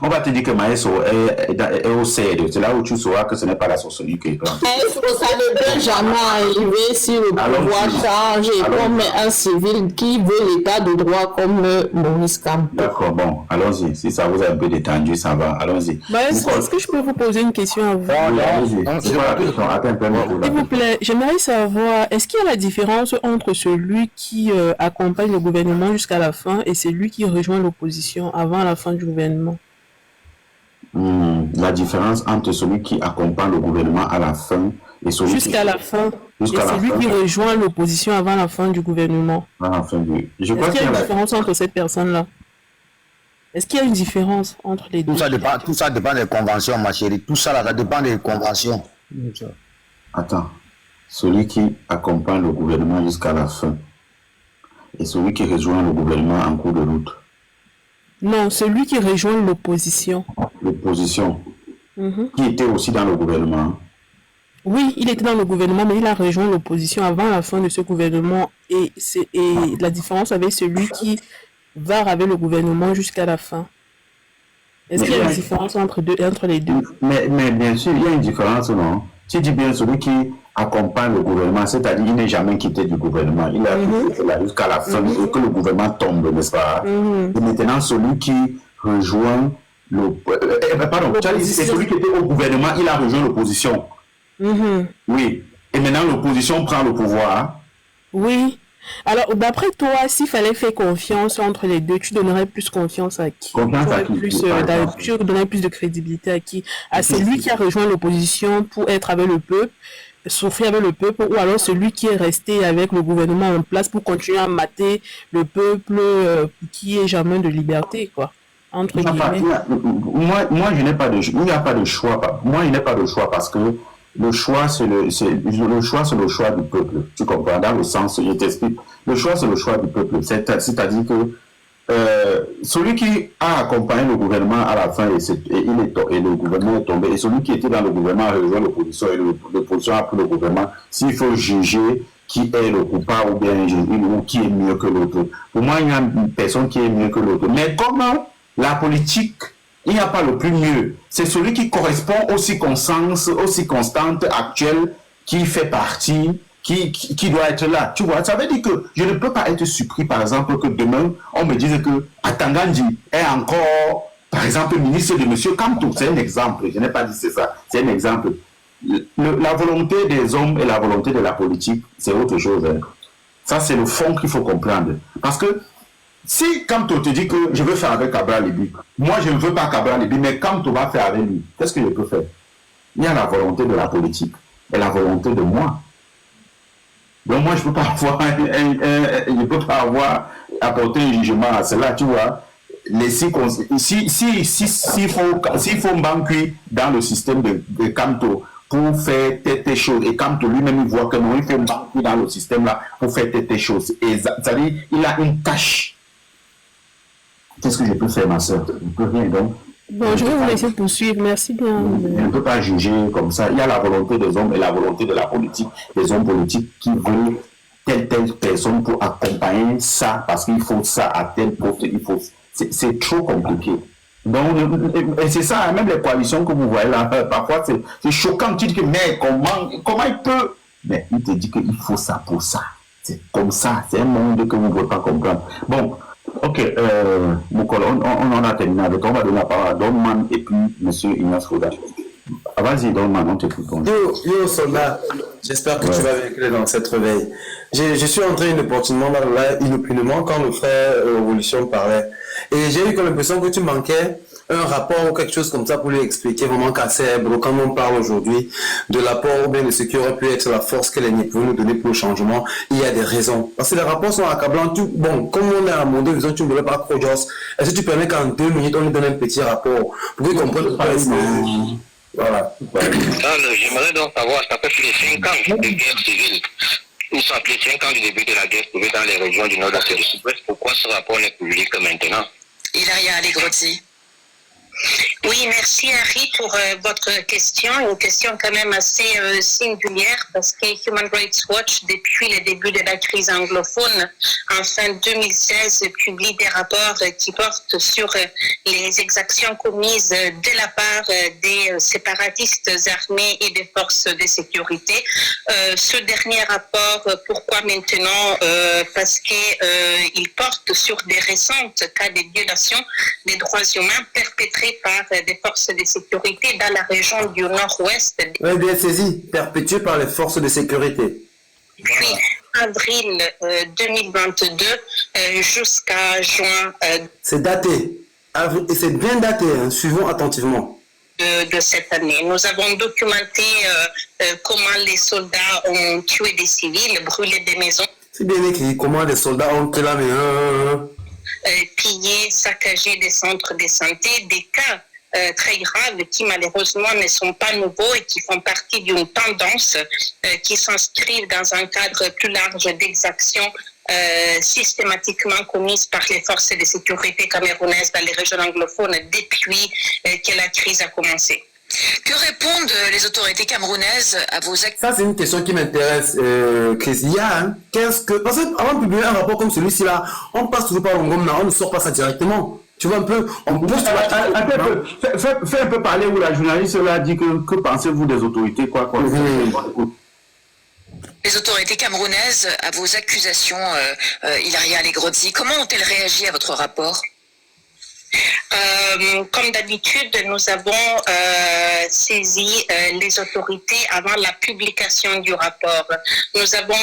[SPEAKER 2] on va te dire que Maestro est au CED. C'est là où tu sauras que ce n'est pas la sorcellerie qui est grande.
[SPEAKER 9] Maestro, ça ne peut jamais arriver si le pouvoir change et qu'on met un civil qui veut l'état de droit comme Maurice Kamto.
[SPEAKER 2] D'accord, bon, allons-y. Si ça vous a un peu détendu, ça va. Allons-y.
[SPEAKER 3] Maestro, est-ce que je peux vous poser une question à vous?
[SPEAKER 2] Oui, allez-y. C'est pas la question. Attends un peu.
[SPEAKER 3] S'il vous plaît, j'aimerais savoir, est-ce qu'il y a la différence entre celui qui accompagne le gouvernement jusqu'à la fin et celui qui rejoint l'opposition avant la fin du gouvernement?
[SPEAKER 2] La différence entre celui qui accompagne le gouvernement à la fin et celui
[SPEAKER 3] jusqu'à la fin et celui qui rejoint l'opposition avant la fin du gouvernement.
[SPEAKER 2] À la fin du...
[SPEAKER 3] Est-ce qu'il y a une différence entre cette personne-là? Est-ce qu'il y a une différence entre les deux?
[SPEAKER 11] Tout ça dépend des conventions, ma chérie. Tout ça, là, ça dépend des conventions.
[SPEAKER 2] Attends. Celui qui accompagne le gouvernement jusqu'à la fin et celui qui rejoint le gouvernement en cours de route.
[SPEAKER 3] Non, celui qui rejoint l'opposition.
[SPEAKER 2] L'opposition. Qui était aussi dans le gouvernement.
[SPEAKER 3] Oui, il était dans le gouvernement, mais il a rejoint l'opposition avant la fin de ce gouvernement. Et la différence avec celui qui va avec le gouvernement jusqu'à la fin. Est-ce qu'il y a une différence entre les deux?
[SPEAKER 2] Mais bien sûr, il y a une différence, non? Tu dis bien celui qui accompagne le gouvernement, c'est-à-dire il n'est jamais quitté du gouvernement. Il est là jusqu'à la fin et que le gouvernement tombe, n'est-ce pas? Et maintenant, celui qui rejoint c'est celui qui était au gouvernement, il a rejoint l'opposition. Oui. Et maintenant, l'opposition prend le pouvoir.
[SPEAKER 3] Oui. Alors, d'après toi, s'il fallait faire confiance entre les deux, tu donnerais plus confiance à qui? Tu donnerais plus de crédibilité à qui? À celui qui a rejoint l'opposition pour être avec le peuple, souffrir avec le peuple, ou alors celui qui est resté avec le gouvernement en place pour continuer à mater le peuple qui est jamais de liberté, quoi. Entre guillemets.
[SPEAKER 2] Moi, je n'ai pas de choix. Il n'y a pas de choix. Moi, il n'y a pas de choix parce que le choix, c'est le choix du peuple. Tu comprends? Dans le sens, je t'explique. Le choix, c'est le choix du peuple. C'est-à-dire que celui qui a accompagné le gouvernement à la fin et le gouvernement est tombé, et celui qui était dans le gouvernement a rejoint l'opposition et l'opposition a pris le gouvernement, s'il faut juger qui est le coupable ou bien ou qui est mieux que l'autre. Pour moi, il y a une personne qui est mieux que l'autre. Mais comment la politique, il n'y a pas le plus mieux. C'est celui qui correspond aux circonstances actuelles qui fait partie, qui doit être là. Tu vois, ça veut dire que je ne peux pas être surpris, par exemple, que demain, on me dise que Atangandi est encore, par exemple, ministre de M. Kamto. C'est un exemple. Je n'ai pas dit c'est ça. C'est un exemple. La volonté des hommes et la volonté de la politique, c'est autre chose. Hein. Ça, c'est le fond qu'il faut comprendre. Parce que si Kamto te dit que je veux faire avec Kabra Libi, moi je ne veux pas Kabra Libi, mais Kamto va faire avec lui, qu'est-ce que je peux faire? Il y a la volonté de la politique et la volonté de moi. Donc moi je ne peux pas avoir apporté un jugement à cela, tu vois. S'il faut m'encuire dans le système de Kamto pour faire telle chose, et Kamto lui-même il voit que non, il faut m'encuire dans le système là pour faire telle chose. Et c'est-à-dire, il a une tâche. Qu'est-ce que je peux faire, ma soeur? Je ne peux rien, donc.
[SPEAKER 3] Bon, je vais vous laisser poursuivre. Merci bien.
[SPEAKER 2] Je ne peux pas juger comme ça. Il y a la volonté des hommes et la volonté de la politique. Les hommes politiques qui veulent telle personne pour accompagner ça, parce qu'il faut ça à tel poste. C'est trop compliqué. Donc, et c'est ça, même les coalitions que vous voyez là, parfois c'est choquant. Tu dis que, mais comment il peut? Mais il te dit qu'il faut ça pour ça. C'est comme ça. C'est un monde que vous ne pouvez pas comprendre. Bon. Ok, Moukol, on en a terminé avec. On va donner la parole à Dorman et puis M. Ignace Fouda. Vas-y, donc maintenant, t'écoutons.
[SPEAKER 12] Yo, soldat, j'espère que tu vas véhiculer dans cette réveil. Je suis entré inopinément quand le frère Révolution parlait. Et j'ai eu comme l'impression que tu manquais un rapport ou quelque chose comme ça pour lui expliquer vraiment qu'à Sèbre, quand on parle aujourd'hui de l'apport ou bien de ce qui aurait pu être la force que l'ennemi pouvait nous donner pour le changement, il y a des raisons. Parce que les rapports sont accablants. Bon, comme on est à mon deux, tu ne voulais pas trop Joss. Est-ce que tu permets qu'en 2 minutes, on lui donne un petit rapport pour qu'il comprenne pas voilà.
[SPEAKER 13] J'aimerais donc savoir, ça fait plus de 5 ans de guerre civile. Nous sommes plus de 5 ans du début de la guerre civile dans les régions du nord de la Sud-Ouest. Pourquoi ce rapport n'est publié que maintenant?
[SPEAKER 14] Ilaria Allegretti.
[SPEAKER 15] Oui, merci Harry pour votre question, une question quand même assez singulière parce que Human Rights Watch, depuis le début de la crise anglophone, en fin 2016, publie des rapports qui portent sur les exactions commises de la part des séparatistes armés et des forces de sécurité. Ce dernier rapport, pourquoi maintenant? Parce qu'il porte sur des récentes cas de violations des droits humains perpétrés par des forces de sécurité dans la région du nord-ouest.
[SPEAKER 12] Oui, bien saisi, perpétué par les forces de sécurité.
[SPEAKER 15] Puis, avril 2022 jusqu'à juin.
[SPEAKER 12] C'est daté. Et c'est bien daté, hein. Suivons attentivement.
[SPEAKER 15] De cette année. Nous avons documenté comment les soldats ont tué des civils, brûlé des maisons.
[SPEAKER 12] C'est bien écrit, comment les soldats ont tué la maison.
[SPEAKER 15] Piller, saccager des centres de santé, des cas très graves qui malheureusement ne sont pas nouveaux et qui font partie d'une tendance qui s'inscrivent dans un cadre plus large d'exactions systématiquement commises par les forces de sécurité camerounaises dans les régions anglophones depuis que la crise a commencé.
[SPEAKER 14] Que répondent les autorités camerounaises à vos actes?
[SPEAKER 12] Ça, c'est une question qui m'intéresse, Chris. Il y a, hein, parce qu'avant de publier un rapport comme celui-ci là, on passe toujours par Ngomna, on ne sort pas ça directement. Tu vois un peu, on pousse.
[SPEAKER 2] Fais un peu parler où la journaliste là dit que pensez-vous des autorités, quoi.
[SPEAKER 14] Les autorités camerounaises à vos accusations, Ilaria Allegretti, comment ont-elles réagi à votre rapport?
[SPEAKER 15] Comme d'habitude, nous avons saisi les autorités avant la publication du rapport. Nous avons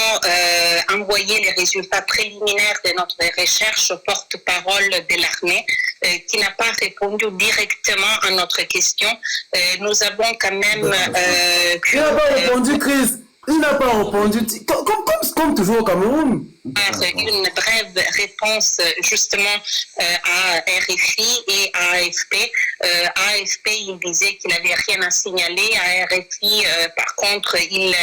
[SPEAKER 15] envoyé les résultats préliminaires de notre recherche au porte-parole de l'armée qui n'a pas répondu directement à notre question. Nous avons quand même...
[SPEAKER 12] Il n'a pas répondu, Chris. Il n'a pas répondu, comme toujours au Cameroun.
[SPEAKER 15] Une brève réponse justement à RFI et à AFP. AFP, il disait qu'il n'avait rien à signaler. À RFI, par contre, il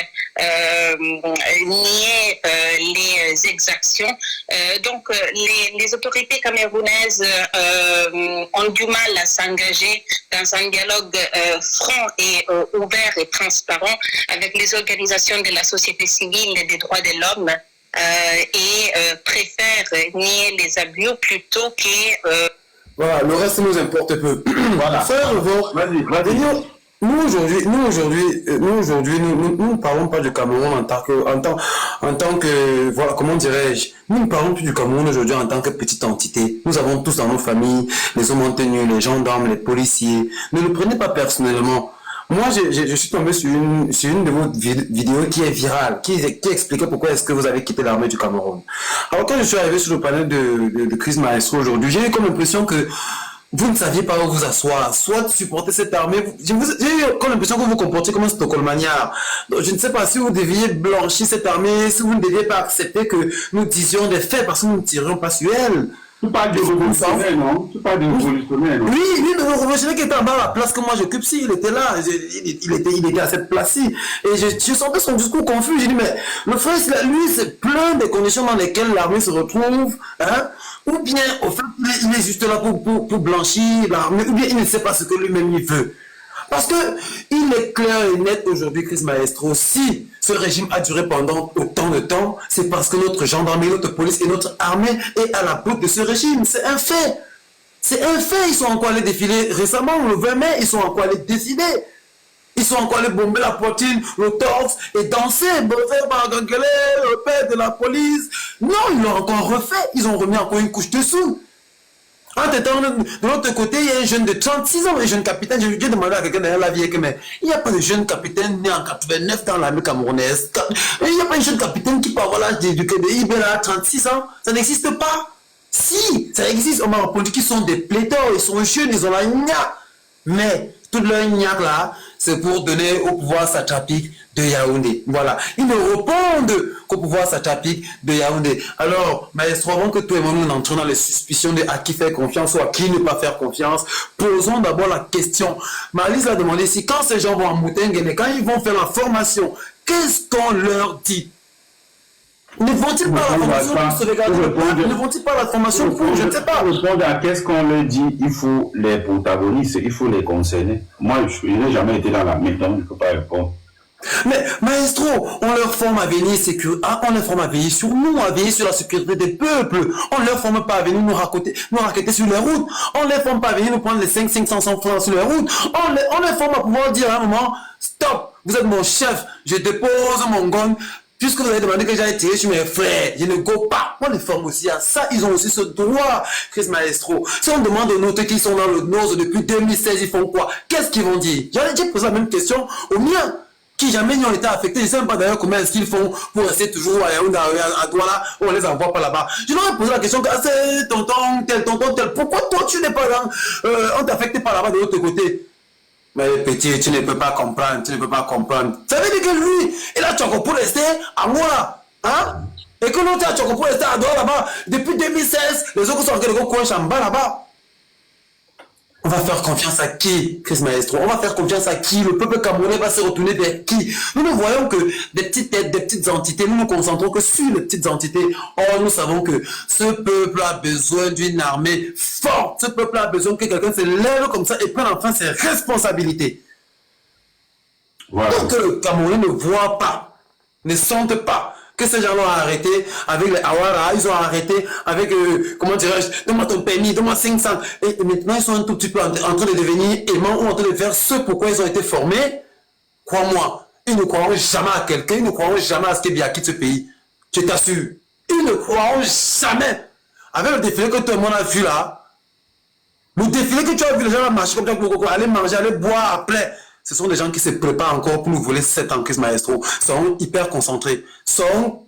[SPEAKER 15] niait les exactions. Donc, les autorités camerounaises ont du mal à s'engager dans un dialogue franc et ouvert et transparent avec les organisations de la société civile et des droits de l'homme. Et préfère nier les abus plutôt que...
[SPEAKER 12] Voilà, le reste nous importe peu. Voilà. Frère, vas-y. Nous aujourd'hui, nous ne parlons pas du Cameroun en tant que, voilà, comment dirais-je, nous ne parlons plus du Cameroun aujourd'hui en tant que petite entité. Nous avons tous dans nos familles les hommes en tenue, les gendarmes, les policiers. Ne le prenez pas personnellement. Moi, je suis tombé sur une de vos vidéos qui est virale, qui expliquait pourquoi est-ce que vous avez quitté l'armée du Cameroun. Alors, quand je suis arrivé sur le panel de Chris Maestro aujourd'hui, j'ai eu comme l'impression que vous ne saviez pas où vous asseoir, soit supporter cette armée. J'ai eu comme l'impression que vous vous comportiez comme un Stockholmaniard. Donc, je ne sais pas si vous deviez blanchir cette armée, si vous ne deviez pas accepter que nous disions des faits parce que nous ne tirions pas sur elle.
[SPEAKER 2] Tu parles de révolutionnaire, non? Tu parles de révolutionnaire, non?
[SPEAKER 12] Oui, le révolutionnaire qui était en bas à la place que moi j'occupe, si, il était là, il était à cette place-ci. Et je sentais son discours confus. J'ai dit, mais le frère, lui, c'est plein des conditions dans lesquelles l'armée se retrouve, hein? Ou bien, au fait, il est juste là pour blanchir l'armée, ou bien il ne sait pas ce que lui-même il veut. Parce que il est clair et net aujourd'hui, Chris Maestro, si ce régime a duré pendant autant de temps, c'est parce que notre gendarmerie, notre police et notre armée est à la botte de ce régime. C'est un fait. C'est un fait. Ils sont encore allés défiler récemment, le 20 mai, ils sont encore allés décider. Ils sont encore allés bomber la poitrine, le torse et danser, bosser par Gangele, le père de la police. Non, ils l'ont encore refait. Ils ont remis encore une couche dessous. Entre-temps, de l'autre côté, il y a un jeune de 36 ans, un jeune capitaine. J'ai demandé à quelqu'un derrière la vie que, mais il n'y a pas de jeune capitaine né en 89 dans l'armée camerounaise. Il n'y a pas un jeune capitaine qui peut avoir l'âge de IB à 36 ans. Ça n'existe pas. Si, ça existe. On m'a répondu qu'ils sont des pléthores, ils sont jeunes, ils ont la gna. Mais toute leur gna là, c'est pour donner au pouvoir satrapique de Yaoundé. Voilà. Ils ne répondent qu'au pouvoir satrapique de Yaoundé. Alors, maestro, avant que tout le monde entre dans les suspicions de à qui faire confiance ou à qui ne pas faire confiance, posons d'abord la question. Marlise a demandé si quand ces gens vont en Moutengue, quand ils vont faire la formation, qu'est-ce qu'on leur dit? Ne vont-ils pas la formation pour se regarder le peuple? Ne vont-ils pas la formation pour, je ne sais pas.
[SPEAKER 2] Répondre à qu'est-ce qu'on leur dit, il faut les protagonistes, il faut les concerner. Moi, je n'ai jamais été dans la méthode, je ne peux pas répondre.
[SPEAKER 12] Mais, maestro, on leur forme à venir on leur forme à veiller sur nous, à veiller sur la sécurité des peuples. On leur forme pas à venir nous raqueter sur les routes. On leur forme pas à venir nous prendre les 500 francs sur les routes. On leur forme à pouvoir dire à un moment, stop, vous êtes mon chef, je dépose mon gun. Puisque vous avez demandé que j'aille tirer sur mes frères, je ne go pas. On les forme aussi à ça, ils ont aussi ce droit, Chris Maestro. Si on demande aux nôtres qui sont dans le Nord depuis 2016, ils font quoi? Qu'est-ce qu'ils vont dire? J'ai posé la même question aux miens, qui jamais n'y ont été affectés. Je ne sais même pas d'ailleurs comment est-ce qu'ils font pour rester toujours à Yaoundé, à Douala, on les envoie pas là-bas. Je leur ai posé la question, c'est tonton tel, pourquoi toi tu n'es pas là, on t'affecte pas là-bas de l'autre côté? Mais petit, tu ne peux pas comprendre, Ça veut dire que lui, il a choco pour rester à moi, hein? Et que l'autre a choco pour rester à Douala là-bas. Depuis 2016, les autres sont en train de coincer en bas là-bas. On va faire confiance à qui, Chris Maestro? On va faire confiance à qui? Le peuple camerounais va se retourner vers qui? Nous ne voyons que des petites têtes, des petites entités. Nous nous concentrons que sur les petites entités. Or, nous savons que ce peuple a besoin d'une armée forte. Ce peuple a besoin que quelqu'un se lève comme ça et prenne enfin ses responsabilités. Voilà. Donc, le Camerounais ne voit pas, ne sente pas que ces gens l'ont arrêté avec les Awara, ils ont arrêté avec, comment dirais-je, donne-moi ton permis, donne-moi 500. Et maintenant, ils sont un tout petit peu en train de devenir aimants ou en train de faire ce pourquoi ils ont été formés. Crois-moi, ils ne croiront jamais à quelqu'un, ils ne croiront jamais à ce qu'il quitte ce pays. Je t'assure. Ils ne croiront jamais. Avec le défilé que tout le monde a vu là, le défilé que tu as vu, les gens marcher comme ça, aller manger, aller boire après. Ce sont des gens qui se préparent encore pour nous voler 7 ans, Chris Maestro. Ils sont hyper concentrés. Ils sont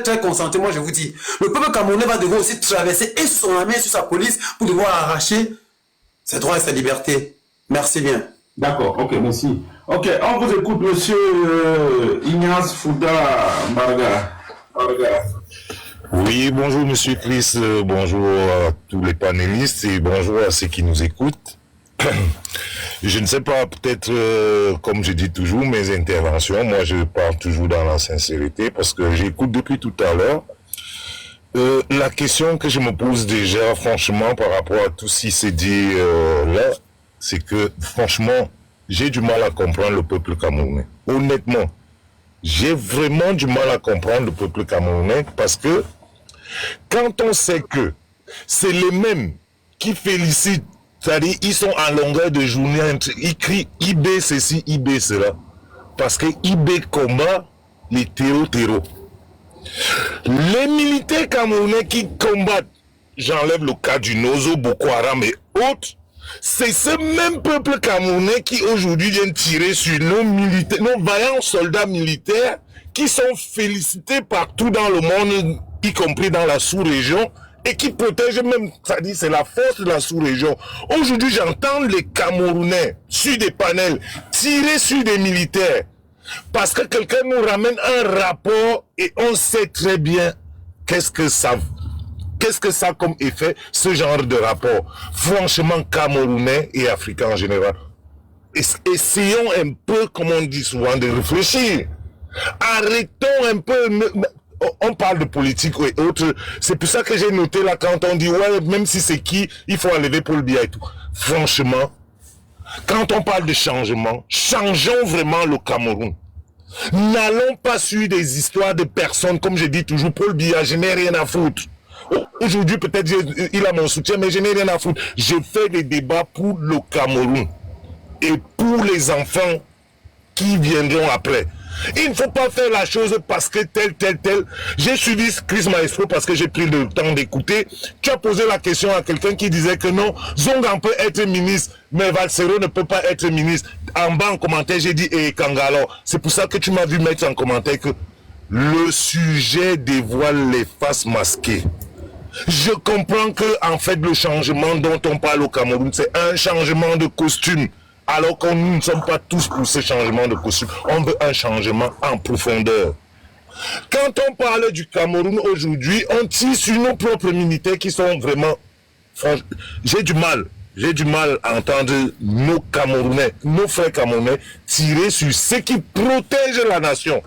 [SPEAKER 12] très concentrés. Moi, je vous dis, le peuple camerounais va devoir aussi traverser et sur son armée et sur sa police pour devoir arracher ses droits et ses libertés. Merci bien.
[SPEAKER 2] D'accord, ok, merci. Ok, on vous écoute, monsieur Ignace Fouda Marga.
[SPEAKER 16] Oui, bonjour, monsieur Chris. Bonjour à tous les panélistes et bonjour à ceux qui nous écoutent. Je ne sais pas, peut-être, comme je dis toujours, mes interventions, moi je parle toujours dans la sincérité parce que j'écoute depuis tout à l'heure. La question que je me pose déjà, franchement, par rapport à tout ce qui s'est dit là, c'est que, franchement, j'ai du mal à comprendre le peuple camerounais. Honnêtement, j'ai vraiment du mal à comprendre le peuple camerounais parce que quand on sait que c'est les mêmes qui félicitent, c'est-à-dire, ils sont en longueur de journée, ils crient IB ceci, IB cela. Parce que IB combat les terreaux. Les militaires camerounais qui combattent, j'enlève le cas du Nozo, Boko Haram et autres, c'est ce même peuple camerounais qui aujourd'hui vient tirer sur nos militaires, nos vaillants soldats militaires qui sont félicités partout dans le monde, y compris dans la sous-région, et qui protège même, c'est-à-dire c'est la force de la sous-région. Aujourd'hui, j'entends les Camerounais sur des panels tirer sur des militaires parce que quelqu'un nous ramène un rapport et on sait très bien qu'est-ce que ça a comme effet, ce genre de rapport. Franchement, Camerounais et Africains en général. Essayons un peu, comme on dit souvent, de réfléchir. Arrêtons un peu... On parle de politique et autres. C'est pour ça que j'ai noté là quand on dit ouais, même si c'est qui, il faut enlever Paul Biya et tout. Franchement, quand on parle de changement, changeons vraiment le Cameroun. N'allons pas sur des histoires de personnes, comme je dis toujours, Paul Biya, je n'ai rien à foutre. Aujourd'hui, peut-être il a mon soutien, mais je n'ai rien à foutre. Je fais des débats pour le Cameroun et pour les enfants qui viendront après. Il ne faut pas faire la chose parce que tel. J'ai suivi Chris Maestro parce que j'ai pris le temps d'écouter. Tu as posé la question à quelqu'un qui disait que non, Zongan peut être ministre, mais Valsero ne peut pas être ministre. En bas en commentaire, j'ai dit Kangalo. C'est pour ça que tu m'as vu mettre en commentaire que le sujet dévoile les faces masquées. Je comprends que, en fait, le changement dont on parle au Cameroun, c'est un changement de costume. Alors que nous ne sommes pas tous pour ce changement de costume. On veut un changement en profondeur. Quand on parle du Cameroun aujourd'hui, on tire sur nos propres militaires qui sont vraiment... J'ai du mal à entendre nos Camerounais, nos frères Camerounais, tirer sur ceux qui protègent la nation.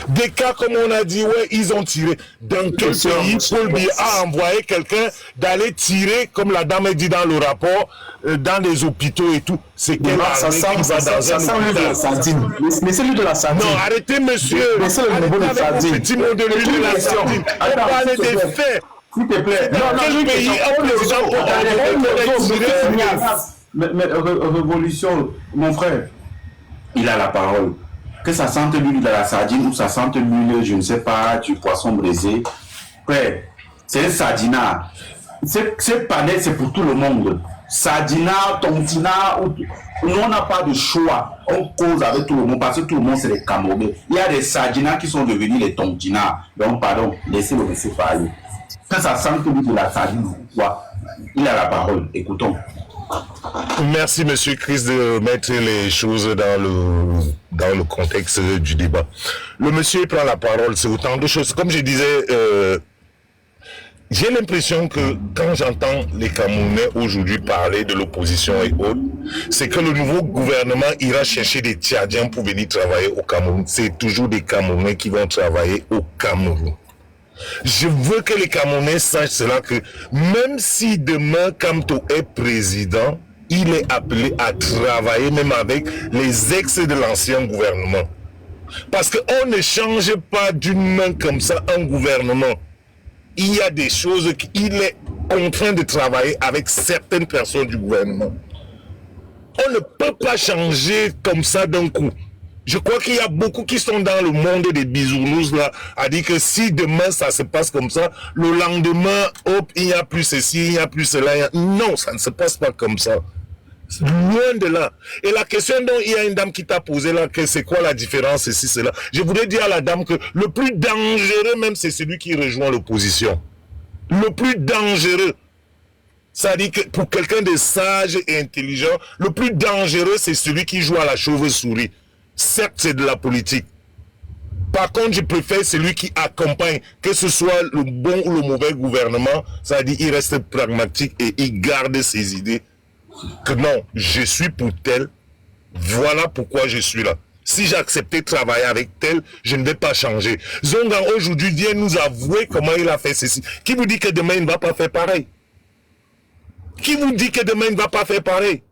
[SPEAKER 16] Des cas comme on a dit, ouais, ils ont tiré. Dans quel pays Paul Biya a envoyé quelqu'un d'aller tirer, comme la dame a dit dans le rapport, dans les hôpitaux et tout. C'est quel armée qui va dans un hôpital.
[SPEAKER 12] Mais c'est lui de la sardine.
[SPEAKER 16] Non, arrêtez monsieur.
[SPEAKER 12] Mais c'est le niveau de sardine.
[SPEAKER 16] Petit mot de lui de la sardine. On parle des faits.
[SPEAKER 12] S'il te plaît.
[SPEAKER 16] Dans quel pays un président
[SPEAKER 2] Mais révolution, mon frère, il a la parole. Que ça sente l'huile de la sardine ou ça sente l'huile, je ne sais pas, du poisson braisé. Frère, c'est un sardinat. Ce panel, c'est pour tout le monde. Sardinat, tontina, nous on n'a pas de choix. On cause avec tout le monde parce que tout le monde c'est les Camerounais. Il y a des sardinats qui sont devenus les tontinats. Donc pardon, laissez-le laisser parler. Que ça sente l'huile de la sardine, il a la parole. Écoutons.
[SPEAKER 16] Merci, monsieur Chris, de mettre les choses dans le contexte du débat. Le monsieur prend la parole, c'est autant de choses. Comme je disais, j'ai l'impression que quand j'entends les Camerounais aujourd'hui parler de l'opposition et autres, c'est que le nouveau gouvernement ira chercher des Tchadiens pour venir travailler au Cameroun. C'est toujours des Camerounais qui vont travailler au Cameroun. Je veux que les Camerounais sachent cela, que même si demain Kamto est président, il est appelé à travailler même avec les ex de l'ancien gouvernement. Parce qu'on ne change pas d'une main comme ça un gouvernement. Il y a des choses qu'il est contraint de travailler avec certaines personnes du gouvernement. On ne peut pas changer comme ça d'un coup. Je crois qu'il y a beaucoup qui sont dans le monde des bisounours là, à dire que si demain ça se passe comme ça, le lendemain, hop, il n'y a plus ceci, il n'y a plus cela. Non, ça ne se passe pas comme ça. Loin de là. Et la question dont il y a une dame qui t'a posé là, que c'est quoi la différence, ceci, cela. Je voudrais dire à la dame que le plus dangereux même, c'est celui qui rejoint l'opposition. Le plus dangereux. Ça dit que pour quelqu'un de sage et intelligent, le plus dangereux, c'est celui qui joue à la chauve-souris. Certes, c'est de la politique. Par contre, je préfère celui qui accompagne, que ce soit le bon ou le mauvais gouvernement, ça dit il reste pragmatique et il garde ses idées. Que non, je suis pour tel, voilà pourquoi je suis là. Si j'acceptais de travailler avec tel, je ne vais pas changer. Zongan aujourd'hui vient nous avouer comment il a fait ceci. Qui vous dit que demain il ne va pas faire pareil? Qui vous dit que demain il ne va pas faire pareil?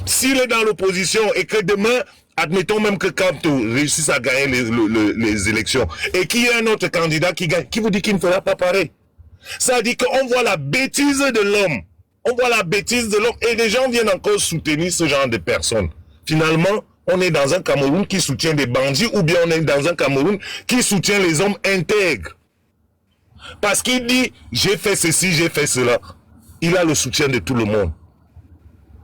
[SPEAKER 16] S'il est dans l'opposition et que demain, admettons même que Kamto réussisse à gagner les élections et qu'il y ait un autre candidat qui gagne, qui vous dit qu'il ne fera pas pareil? Ça dit qu'on voit la bêtise de l'homme. On voit la bêtise de l'homme et les gens viennent encore soutenir ce genre de personnes. Finalement, on est dans un Cameroun qui soutient des bandits ou bien on est dans un Cameroun qui soutient les hommes intègres. Parce qu'il dit, j'ai fait ceci, j'ai fait cela. Il a le soutien de tout le monde.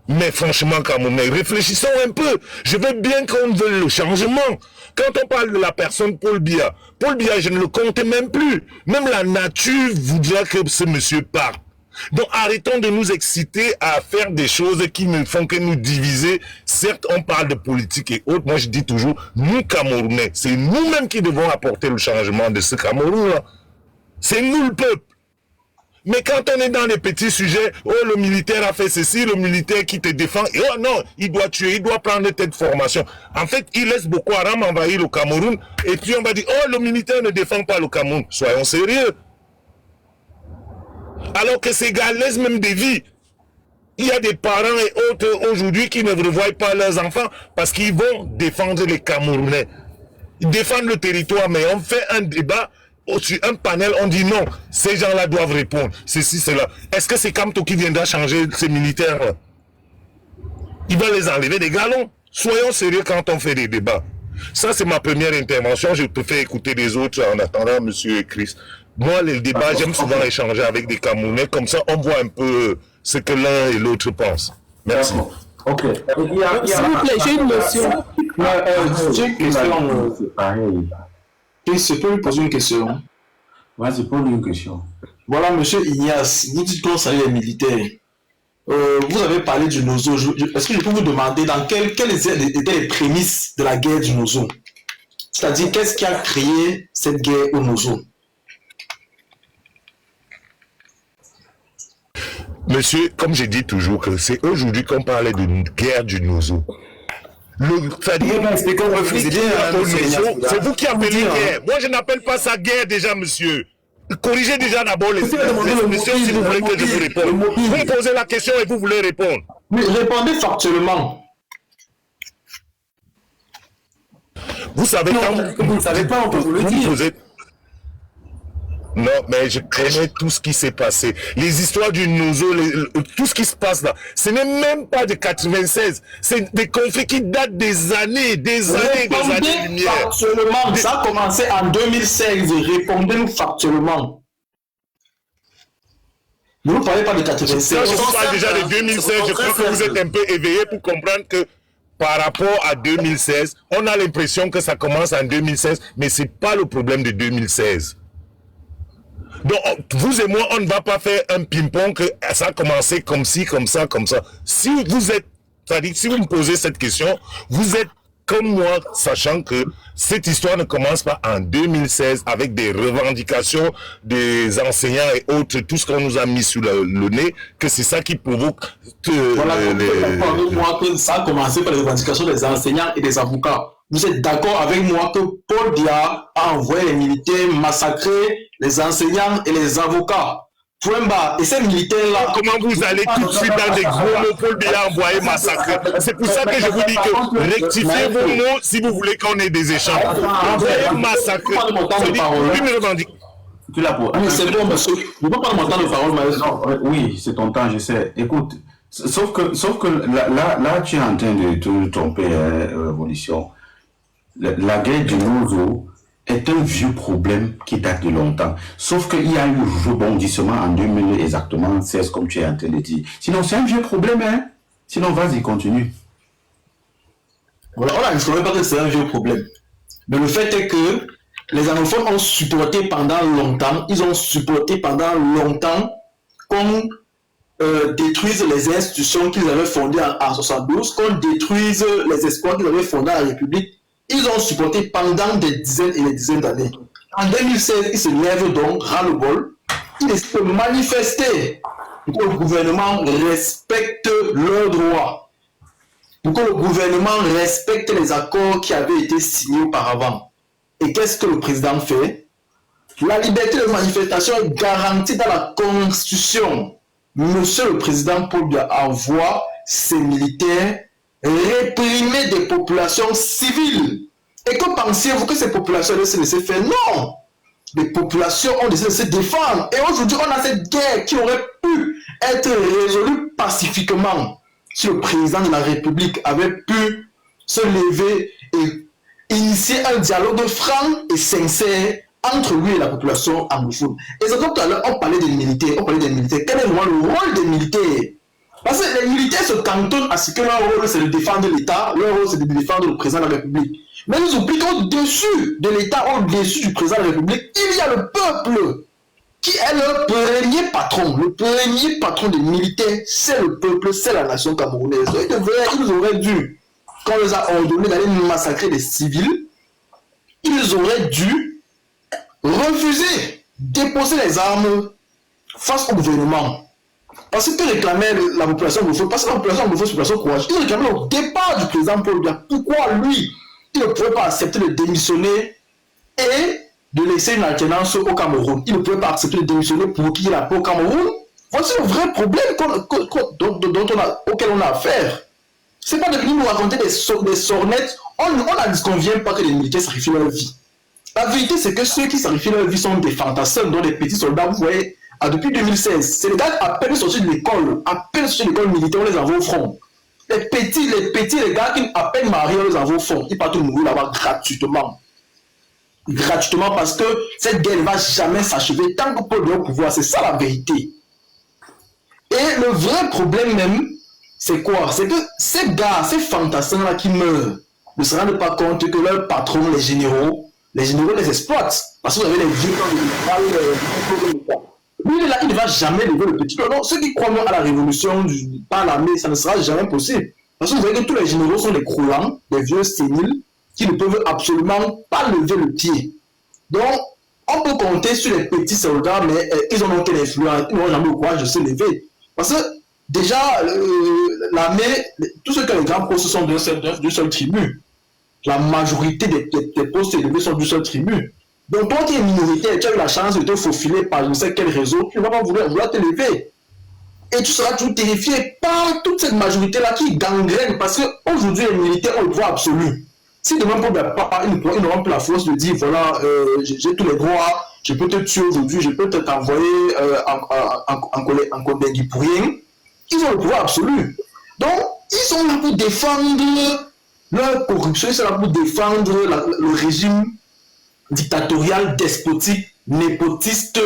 [SPEAKER 16] Mais franchement, Camerounais, réfléchissons un peu. Je veux bien qu'on veuille le changement. Quand on parle de la personne Paul Biya, je ne le comptais même plus. Même la nature voudra que ce monsieur parte. Donc arrêtons de nous exciter à faire des choses qui ne font que nous diviser. Certes, on parle de politique et autres. Moi, je dis toujours, nous Camerounais, c'est nous-mêmes qui devons apporter le changement de ce Cameroun-là. C'est nous le peuple. Mais quand on est dans les petits sujets, oh le militaire a fait ceci, le militaire qui te défend, et oh non, il doit tuer, il doit prendre telle formation. En fait, il laisse Boko Haram envahir le Cameroun, et puis on va dire, oh le militaire ne défend pas le Cameroun. Soyons sérieux. Alors que ces gars laissent même des vies. Il y a des parents et autres aujourd'hui qui ne revoient pas leurs enfants parce qu'ils vont défendre les Camerounais. Ils défendent le territoire, mais on fait un débat sur un panel, on dit non, ces gens-là doivent répondre, ceci, cela. Est-ce que c'est Kamto qui viendra changer ces militaires-là? Il va les enlever des galons. Soyons sérieux quand on fait des débats. Ça, c'est ma première intervention. Je peux faire écouter les autres en attendant M. Chris. Moi, les débats, j'aime souvent échanger avec des Camerounais. Comme ça, on voit un peu ce que l'un et l'autre pensent. Merci.
[SPEAKER 2] Ok.
[SPEAKER 3] S'il vous plaît, j'ai une notion.
[SPEAKER 12] J'ai une question.
[SPEAKER 2] C'est pareil.
[SPEAKER 12] Je peux lui poser une question?
[SPEAKER 2] Vas-y, pose une question.
[SPEAKER 12] Voilà, monsieur Ignace, vous dites qu'on salue les militaires. Vous avez parlé du Nozo. Est-ce que je peux vous demander dans quelles étaient les prémices de la guerre du Nozo? C'est-à-dire, qu'est-ce qui a créé cette guerre au Nozo?
[SPEAKER 16] Monsieur, comme je dis toujours, que c'est aujourd'hui qu'on parlait d'une guerre du Nozo. C'est vous qui appelez guerre. Moi, je n'appelle pas ça guerre déjà, monsieur. Corrigez déjà d'abord les questions si vous voulez que je vous réponde. Vous me posez la question et vous voulez répondre.
[SPEAKER 12] Mais répondez factuellement.
[SPEAKER 16] Vous savez quand
[SPEAKER 12] vous ne savez pas, on peut vous le dire.
[SPEAKER 16] Non, mais je connais tout ce qui s'est passé. Les histoires du Nozo, tout ce qui se passe là, ce n'est même pas de 96. C'est des conflits qui datent des années-lumière.
[SPEAKER 12] Factuellement, ça a commencé en 2016. Répondez-nous factuellement. Ne vous parlez pas de 96.
[SPEAKER 16] Ça, je vous parle déjà de 2016. Je crois que vous êtes un peu éveillé pour comprendre que par rapport à 2016, on a l'impression que ça commence en 2016, mais ce n'est pas le problème de 2016. Donc, vous et moi, on ne va pas faire un ping-pong que ça a commencé comme ci, comme ça, comme ça. Si vous êtes, c'est-à-dire, si vous me posez cette question, vous êtes comme moi, sachant que cette histoire ne commence pas en 2016 avec des revendications des enseignants et autres, tout ce qu'on nous a mis sous le nez, que c'est ça qui provoque...
[SPEAKER 12] Voilà, moi que ça a commencé par les revendications des enseignants et des avocats. Vous êtes d'accord avec moi que Paul Biya a envoyé les militaires massacrer les enseignants et les avocats? Point bas. Et ces militaires-là...
[SPEAKER 16] Comment vous allez tout de suite dans des gros mots Paul Biya envoyé massacrer? C'est pour ça que je vous dis que rectifiez vos mots si vous voulez qu'on ait des échanges. Envoyer massacrer.
[SPEAKER 2] Tu l'as pour...
[SPEAKER 12] Mais c'est bon, monsieur. Je ne peux pas prendre mon temps de parole, mais...
[SPEAKER 2] Oui, c'est ton temps, je sais. Écoute, sauf que là, tu es en train de te tromper, Révolution. La guerre du Nozo est un vieux problème qui date de longtemps. Sauf qu'il y a eu rebondissement en 2000 exactement, 16 comme tu es en train de dire. Sinon, c'est un vieux problème, hein. Sinon, vas-y, continue.
[SPEAKER 12] Voilà, on a dit pas que c'est un vieux problème. Mais le fait est que les anglophones ont supporté pendant longtemps, qu'on détruise les institutions qu'ils avaient fondées en 72, qu'on détruise les espoirs qu'ils avaient fondés à la République. Ils ont supporté pendant des dizaines et des dizaines d'années. En 2016, ils se lèvent donc, ras-le-bol, ils décident de manifester pour que le gouvernement respecte leurs droits, pour que le gouvernement respecte les accords qui avaient été signés auparavant. Et qu'est-ce que le président fait? La liberté de manifestation est garantie dans la Constitution. Monsieur le président Paul Biya envoie ses militaires réprimer des populations civiles. Et que pensiez-vous que ces populations allaient se laisser faire? Non! Les populations ont décidé de se défendre. Et aujourd'hui, on a cette guerre qui aurait pu être résolue pacifiquement si le président de la République avait pu se lever et initier un dialogue franc et sincère entre lui et la population anglophone. Et c'est comme tout à l'heure, on parlait des militaires. Quel est vraiment le rôle des militaires? Parce que les militaires se cantonnent à ce que leur rôle c'est de défendre l'État, leur rôle c'est de défendre le président de la République. Mais ils oublient qu'au-dessus de l'État, au-dessus du président de la République, il y a le peuple qui est le premier patron. Le premier patron des militaires, c'est le peuple, c'est la nation camerounaise. Ils auraient dû, quand on les a ordonné d'aller massacrer des civils, ils auraient dû refuser, déposer les armes face au gouvernement. Parce que réclamait la population anglophone, parce que la population anglophone, c'est une population courageuse. Il réclamait au départ du président Paul Biya. Pourquoi lui, il ne pouvait pas accepter de démissionner et de laisser une alternance au Cameroun? Il ne pouvait pas accepter de démissionner pour qu'il y ait la paix au Cameroun. Voici le vrai problème auquel on a affaire. Ce n'est pas de venir nous raconter des sornettes. On ne dit qu'on ne vient pas que les militaires sacrifient leur vie. La vérité, c'est que ceux qui sacrifient leur vie sont des fantassins, dont des petits soldats, vous voyez. Depuis 2016, c'est les gars à peine sortis de l'école militaire, on les envoie au front.
[SPEAKER 17] les petits, les gars qui à peine mariés, les enfants font, ils partent mourir là-bas gratuitement. Gratuitement parce que cette guerre ne va jamais s'achever tant que Paul est au pouvoir. C'est ça la vérité. Et le vrai problème même, c'est quoi? C'est que ces gars, ces fantassins-là qui meurent, ne se rendent pas compte que leurs patrons, les généraux les exploitent. Parce que vous avez les vieux quand lui, il est là, il ne va jamais lever le petit. Non, ceux qui croient à la révolution par l'armée, ça ne sera jamais possible. Parce que vous voyez que tous les généraux sont des croulants, des vieux séniles, qui ne peuvent absolument pas lever le pied. Donc, on peut compter sur les petits soldats, mais ils n'ont aucune influence, ils n'ont jamais le courage de se lever. Parce que, déjà, l'armée, tous ceux qui ont les grands postes sont d'une seule tribu. La majorité des postes élevés sont d'une seule tribu. Donc, toi qui es minoritaire, tu as eu la chance de te faufiler par je ne sais quel réseau, tu ne vas pas vouloir te lever. Et tu seras toujours terrifié par toute cette majorité-là qui gangrène. Parce qu'aujourd'hui, les militaires ont le pouvoir absolu. Si demain, ils n'auront plus la force de dire, voilà, j'ai tous les droits, je peux te tuer aujourd'hui, je peux t'envoyer en Kodengui pour rien, ils ont le pouvoir absolu. Donc, ils sont là pour défendre leur corruption, ils sont là pour défendre le régime dictatorial, despotique, népotiste,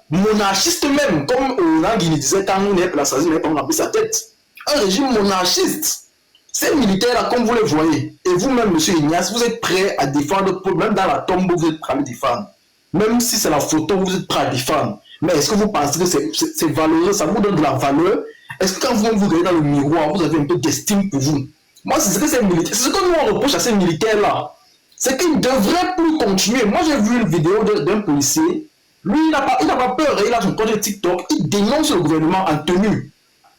[SPEAKER 17] monarchiste même, comme Guinée disait quand on est placé, on a pris sa tête. Un régime monarchiste. Ces militaires-là, comme vous les voyez, et vous-même, M. Ignace, vous êtes prêt à défendre, même dans la tombe, vous êtes prêt à le défendre. Même si c'est la photo, vous êtes prêt à défendre. Mais est-ce que vous pensez que c'est valeureux, ça vous donne de la valeur? Est-ce que quand vous regardez dans le miroir, vous avez un peu d'estime pour vous? Moi, c'est ce que ces militaires, c'est ce que nous on reproche à ces militaires-là. C'est qu'ils ne devraient plus continuer. Moi, j'ai vu une vidéo d'un policier. Lui, il n'a pas peur, il a son compte TikTok, il dénonce le gouvernement en tenue.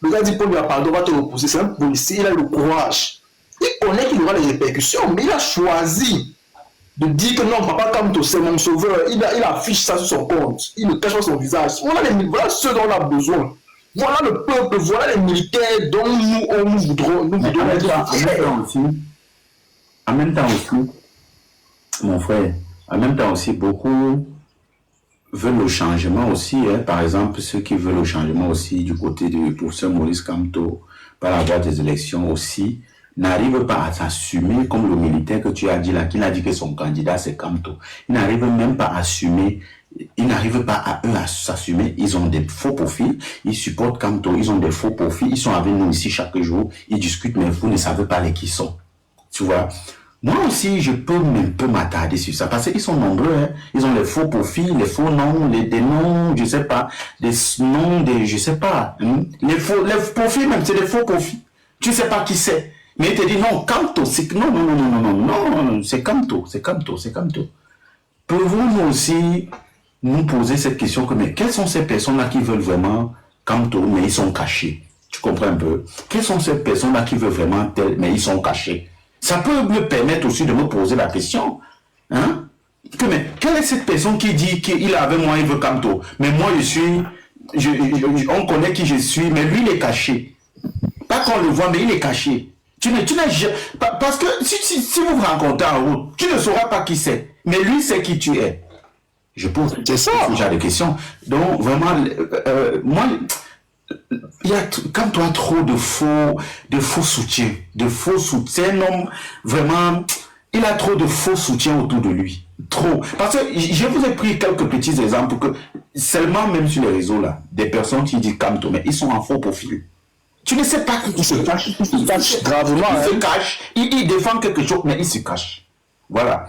[SPEAKER 17] Le gars dit, Paul lui a pardon, on va te reposer. C'est un policier, il a le courage. Il connaît qu'il aura les répercussions, mais il a choisi de dire que non, Papa Kamto, c'est mon sauveur. Il affiche ça sur son compte. Il ne cache pas son visage. Voilà ce dont on a besoin. Voilà le peuple, voilà les militaires dont nous voudrons être.
[SPEAKER 2] En même temps aussi, mon frère, en même temps aussi, beaucoup veulent le changement aussi. Par exemple, ceux qui veulent le changement aussi du côté du professeur Maurice Kamto, par la voie des élections aussi, n'arrivent pas à s'assumer, comme le militaire que tu as dit là, qui a dit que son candidat c'est Kamto. Ils n'arrivent même pas à assumer, ils n'arrivent pas à eux à s'assumer. Ils ont des faux profils, ils supportent Kamto, ils ont des faux profils, ils sont avec nous ici chaque jour, ils discutent, mais vous ne savez pas les qui sont. Tu vois? Moi aussi, je peux un peu m'attarder sur ça, parce qu'ils sont nombreux, hein. Ils ont les faux profils, les faux noms, des noms, je sais pas, des noms, je sais pas, les profils même, c'est des faux profils. Tu sais pas qui c'est. Mais il te dit non, Kamto, c'est non, c'est Kamto. Pouvez-vous nous aussi nous poser cette question que, mais quelles sont ces personnes-là qui veulent vraiment Kamto, mais ils sont cachés? Tu comprends un peu? Quelles sont ces personnes-là qui veulent vraiment tel, mais ils sont cachés? Ça peut me permettre aussi de me poser la question. Hein? Mais quelle est cette personne qui dit qu'il est avec moi, il veut Kamto? Mais moi, on connaît qui je suis, mais lui, il est caché. Pas qu'on le voit, mais il est caché. Parce que si vous vous rencontrez en route, tu ne sauras pas qui c'est. Mais lui, c'est qui tu es. Je pose ce genre de questions. Donc, vraiment, moi... Il y a quand tu as trop de faux soutiens, c'est un homme vraiment, il a trop de faux soutiens autour de lui, trop. Parce que je vous ai pris quelques petits exemples que seulement même sur les réseaux là, des personnes qui disent Kamto, mais ils sont en faux profil. Tu ne sais pas qui se cache, il se cache, il défend quelque chose, mais il se cache. Voilà.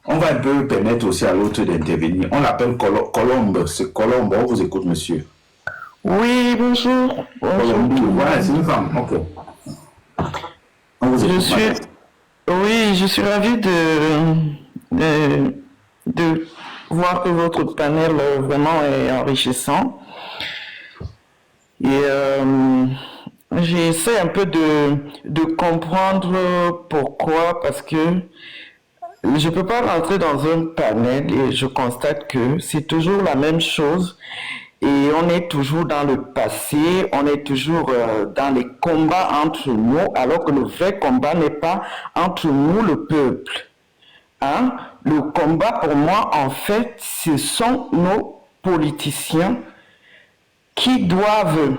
[SPEAKER 2] On va un peu permettre aussi à l'autre d'intervenir. On l'appelle Colombe, c'est Colombe, on vous écoute monsieur.
[SPEAKER 18] Oui, bonjour.
[SPEAKER 2] Voilà, c'est une femme, ok.
[SPEAKER 18] Je suis ravi de voir que votre panel vraiment est enrichissant. Et j'essaie un peu de comprendre pourquoi, parce que je ne peux pas rentrer dans un panel et je constate que c'est toujours la même chose. Et on est toujours dans le passé, on est toujours dans les combats entre nous, alors que le vrai combat n'est pas entre nous, le peuple. Hein? Le combat, pour moi, en fait, ce sont nos politiciens qui doivent